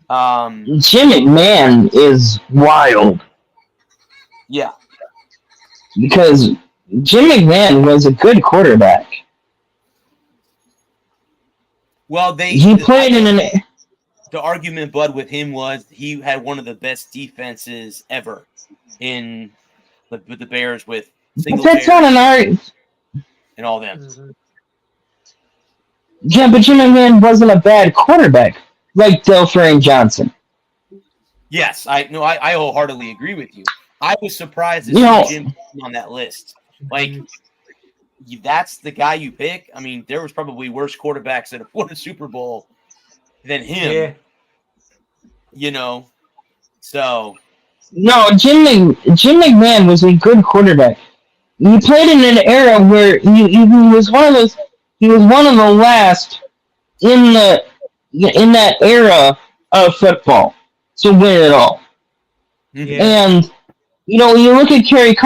Jim McMahon is wild. Yeah. Because Jim McMahon was a good quarterback. Well, he played in an the argument, Bud, with him was he had one of the best defenses ever with the Bears with But single that's not an argument. and all them. Mhm. Yeah, but Jim McMahon wasn't a bad quarterback like Delphine Johnson. Yes, I wholeheartedly agree with you. I was surprised to You know- see Jim on that list. Like, that's the guy you pick. I mean, there was probably worse quarterbacks that have won a Super Bowl than him. Yeah. You know, so No, Jim McMahon was a good quarterback. He played in an era where he was one of those. He was one of the last in that era of football to win it all. Yeah. And you look at Trent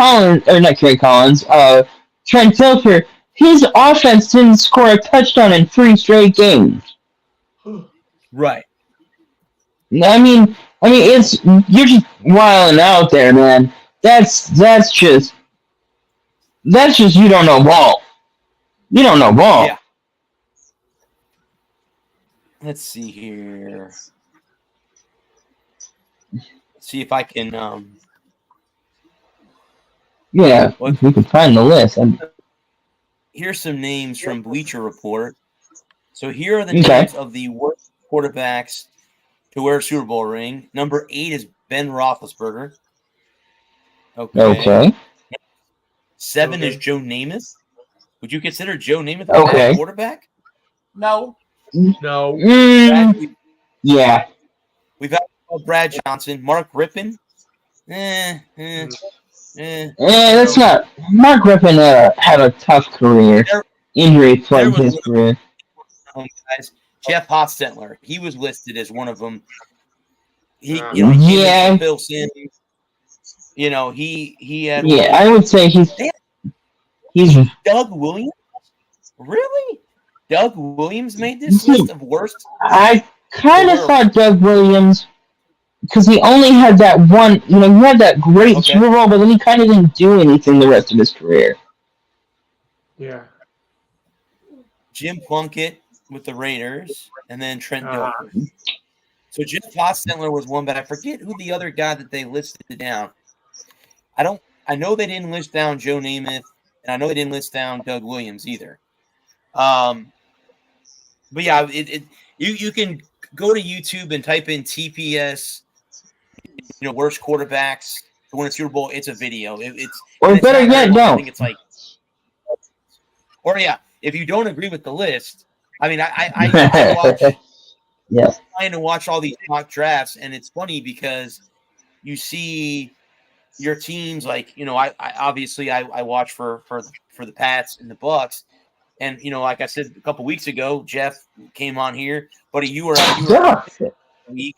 Dilfer. His offense didn't score a touchdown in 3 straight games. right. I mean, you're just wilding out there, man. That's just you don't know ball. You don't know ball. Yeah. Let's see here. See if I can. Yeah, if we can find the list. Here's some names from Bleacher Report. So here are the Okay. names of the worst quarterbacks to wear a Super Bowl ring. Number 8 is Ben Roethlisberger. Okay. 7 is Okay. Joe Namath. Would you consider Joe Namath a Okay. bad quarterback? No. No. Yeah. We've got Brad Johnson, Mark Rippon. That's not. Mark Rippon had a tough career. Injury plagued his career. Guys. Jeff Hostetler, he was listed as one of them. He Yeah. came Bill Sims. He had. Yeah, I would say he's Doug Williams. Really? Doug Williams made this list of worst. I kind of thought Doug Williams, because he only had that one, he had that great Okay. Super Bowl, but then he kind of didn't do anything the rest of his career. Yeah. Jim Plunkett with the Raiders, and then Trent Uh-huh. Dilfer. So Jeff Hostetler was one, but I forget who the other guy that they listed down. I know they didn't list down Joe Namath, and I know they didn't list down Doug Williams either. But yeah, you can go to YouTube and type in TPS, worst quarterbacks to win a Super Bowl. It's a video. Or better not yet, very long. I don't. think it's like, or yeah, if you don't agree with the list, I mean, I watch. Yeah. Trying to watch all these mock drafts, and it's funny because you see your teams like I obviously watch for the Pats and the Bucks, and like I said a couple weeks ago, Jeff came on here, buddy, you were out week,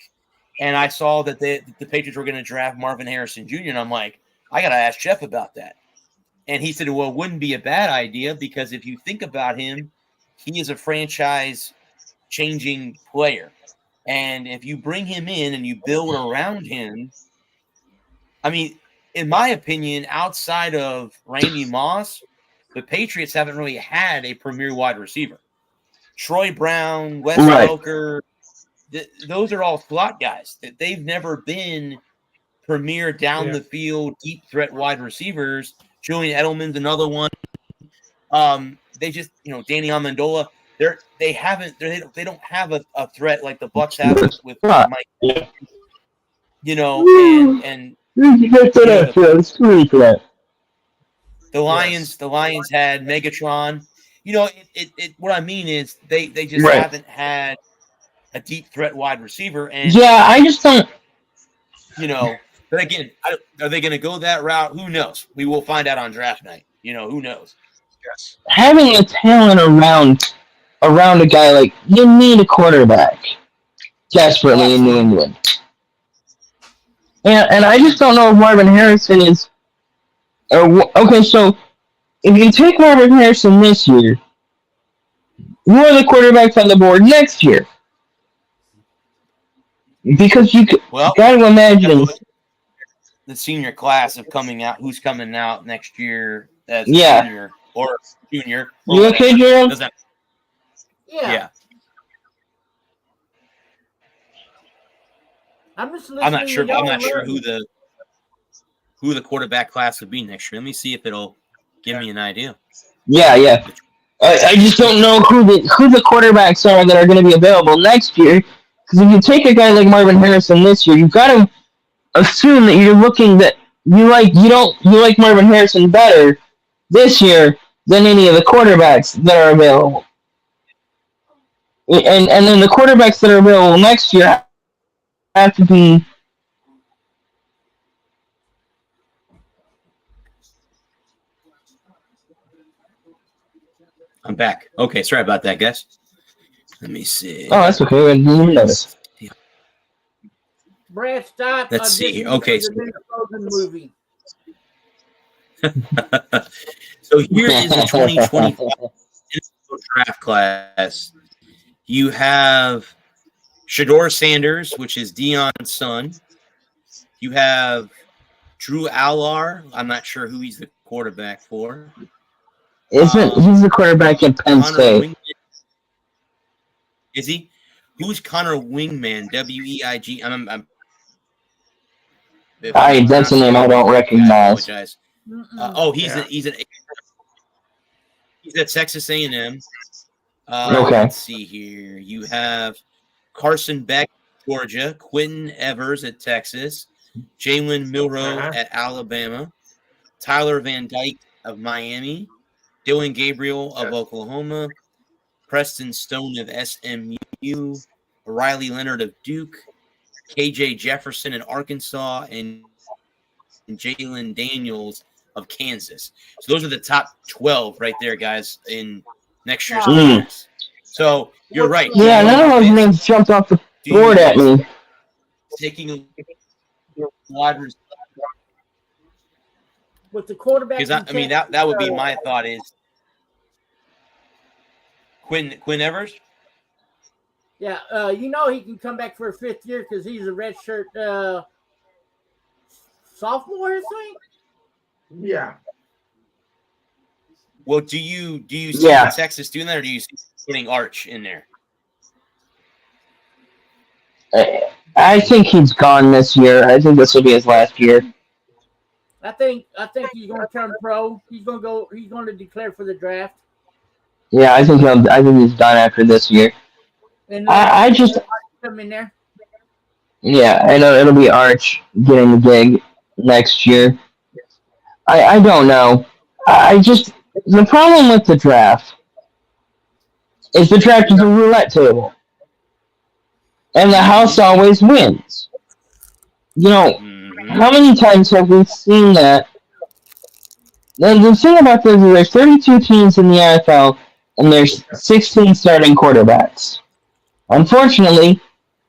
and I saw that the Patriots were going to draft Marvin Harrison Jr., and I'm like, I got to ask Jeff about that, and he said, well, it wouldn't be a bad idea because if you think about him, he is a franchise changing player. And if you bring him in and you build around him, I mean, in my opinion, outside of Randy Moss, the Patriots haven't really had a premier wide receiver. Troy Brown, Wes Welker, those are all slot guys. They've never been premier down the field, deep threat wide receivers. Julian Edelman's another one. They just, Danny Amendola. They don't have a threat like the Bucs have with Mike. And the Lions had Megatron. What I mean is they just haven't had a deep threat wide receiver. And yeah, I just don't. But again, are they going to go that route? Who knows? We will find out on draft night. Who knows? Yes. Having a talent around a guy like you need a quarterback desperately in New England. And I just don't know if Marvin Harrison is. Okay, so if you take Marvin Harrison this year, who are the quarterbacks on the board next year? Because you got to imagine the senior class of who's coming out next year as senior or junior. Or you okay, Gerald? Yeah. I'm just listening. I'm not sure. to I'm y'all not sure learn. who the quarterback class would be next year. Let me see if it'll give me an idea. Yeah. I just don't know who the quarterbacks are that are going to be available next year. Because if you take a guy like Marvin Harrison this year, you've got to assume that you're looking that you like Marvin Harrison better this year than any of the quarterbacks that are available. And then the quarterbacks that are available next year have to be. I'm back. Okay, sorry about that, guys. Let me see. Oh, that's okay. I didn't even notice. Brad, stop. Let's see here. Okay, The new Frozen movie. So here is the 2025 draft class. You have Shedeur Sanders, which is Deion's son. You have Drew Allar. I'm not sure who he's the quarterback for. He's the quarterback in Penn Connor State. Wingman. Is he? Who's Connor Wingman? W-E-I-G. That's a name I don't recognize. I apologize. He's at Texas A&M. Okay. Let's see here. You have Carson Beck, Georgia. Quentin Evers at Texas. Jalen Milroe at Alabama. Tyler Van Dyke of Miami. Dylan Gabriel of Oklahoma. Preston Stone of SMU. Riley Leonard of Duke. KJ Jefferson in Arkansas. And Jalen Daniels of Kansas. So those are the top 12 right there, guys, in next year's class. So you're right. Yeah, none of those names jumped off the board at me. Taking a wide receiver. With the quarterback. Because that would be my thought is Quinn Evers. Yeah, he can come back for a fifth year because he's a redshirt sophomore, I think. Yeah. Well, do you see Texas doing that, or do you see putting Arch in there? I think he's gone this year. I think this will be his last year. I think he's going to turn pro. He's going to declare for the draft. Yeah, I think he's done after this year. And I just come in there. Yeah, I know it'll be Arch getting the gig next year. I don't know. The problem with the draft is the draft is a roulette table. And the house always wins. How many times have we seen that? The thing about this is there's 32 teams in the NFL, and there's 16 starting quarterbacks. Unfortunately,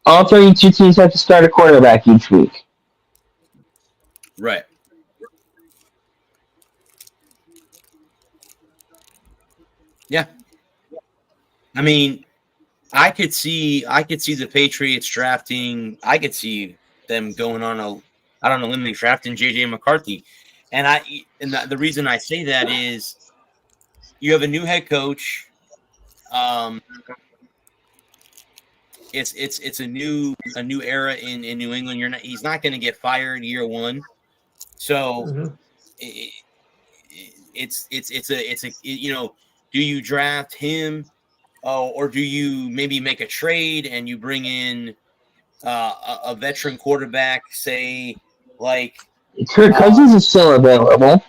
all 32 teams have to start a quarterback each week. Right. Yeah. I mean, I could see the Patriots drafting. I could see them going on a limb and drafting JJ McCarthy, and the reason I say that is you have a new head coach. It's a new era in New England. He's not going to get fired year one, so do you draft him? Or do you maybe make a trade and you bring in a veteran quarterback, say like Kirk Cousins is still available.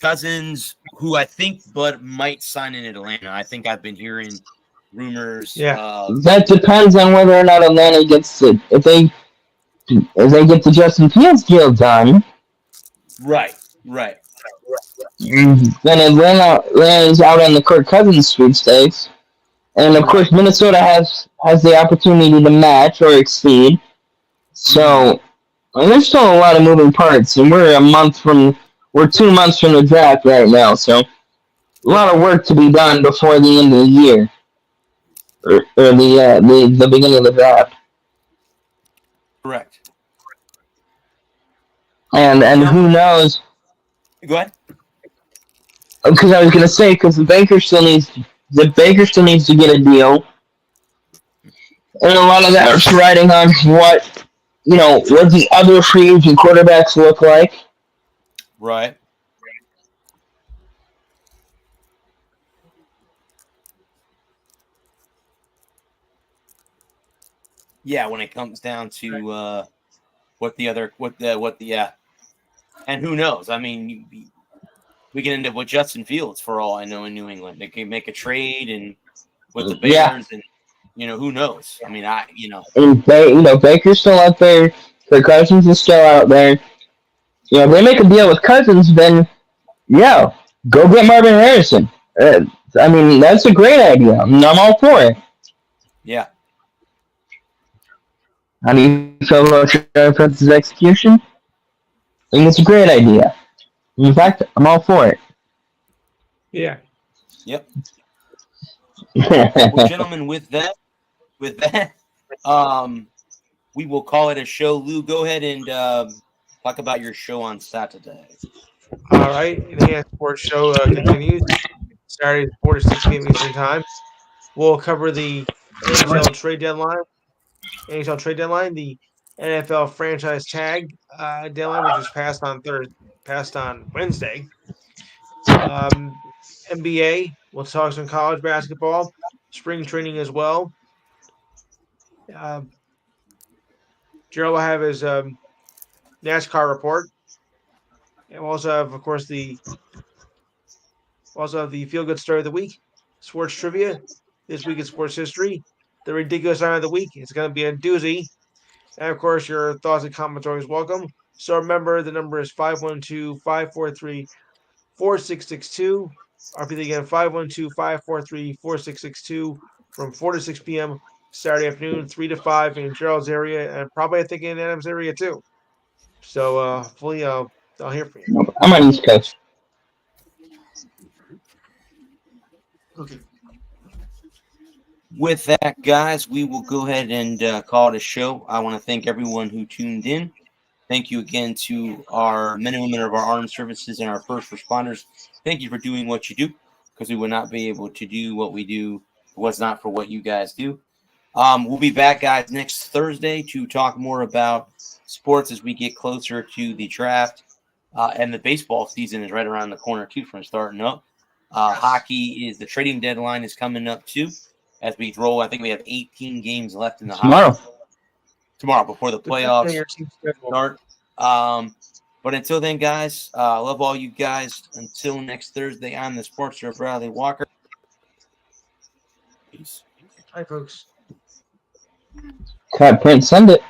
Cousins, who I think Bud might sign in Atlanta. I think I've been hearing rumors. Yeah. That depends on whether or not Atlanta gets it. If they get the Justin Fields deal done. Right. Then Atlanta lands out on the Kirk Cousins sweepstakes. And of course, Minnesota has the opportunity to match or exceed. So there's still a lot of moving parts, and we're 2 months from the draft right now. So a lot of work to be done before the end of the year, or the beginning of the draft. Correct. And who knows? Go ahead. Because I was going to say, because the Baker still needs to get a deal. And a lot of that is riding on what what the other free agent quarterbacks look like. Right. Yeah, when it comes down to and who knows? I mean, we can end up with Justin Fields for all I know in New England. They can make a trade and with the Bears, Yeah. and who knows? I mean, And Baker's still out there. Their Cousins is still out there. If they make a deal with Cousins, then yeah, go get Marvin Harrison. I mean, that's a great idea. I'm all for it. Yeah. How do you feel about your offense's execution? I think it's a great idea. In fact, I'm all for it. Yeah. Yep. Well, gentlemen, with that, we will call it a show. Lou, go ahead and talk about your show on Saturday. All right. Enhanced Sports Show continues Saturday, 4 to 6 p.m. Eastern Time. We'll cover the NHL trade deadline, the NFL franchise tag deadline, which was passed on Wednesday. NBA. We'll talk some college basketball, spring training as well. Gerald will have his NASCAR report. And we'll also have, of course, the feel-good story of the week, sports trivia, this week in sports history, the ridiculous item of the week. It's going to be a doozy. And, of course, your thoughts and comments are always welcome. So remember, the number is 512-543-4662. I'll repeat again, 512-543-4662 from 4 to 6 p.m. Saturday afternoon, 3 to 5 in Gerald's area, and probably, I think, in Adam's area, too. So hopefully I'll hear from you. I'm on East Coast. Okay. With that, guys, we will go ahead and call it a show. I want to thank everyone who tuned in. Thank you again to our men and women of our armed services and our first responders. Thank you for doing what you do, because we would not be able to do what we do if it was not for what you guys do. We'll be back, guys, next Thursday to talk more about sports as we get closer to the draft. And the baseball season is right around the corner, too, from starting up. Hockey the trading deadline is coming up, too, as we roll. I think we have 18 games left in the tomorrow before the playoffs start. But until then, guys, love all you guys. Until next Thursday, I'm the Sports Show, Bradley Walker. Peace. Hi, folks. Cut, print, send it.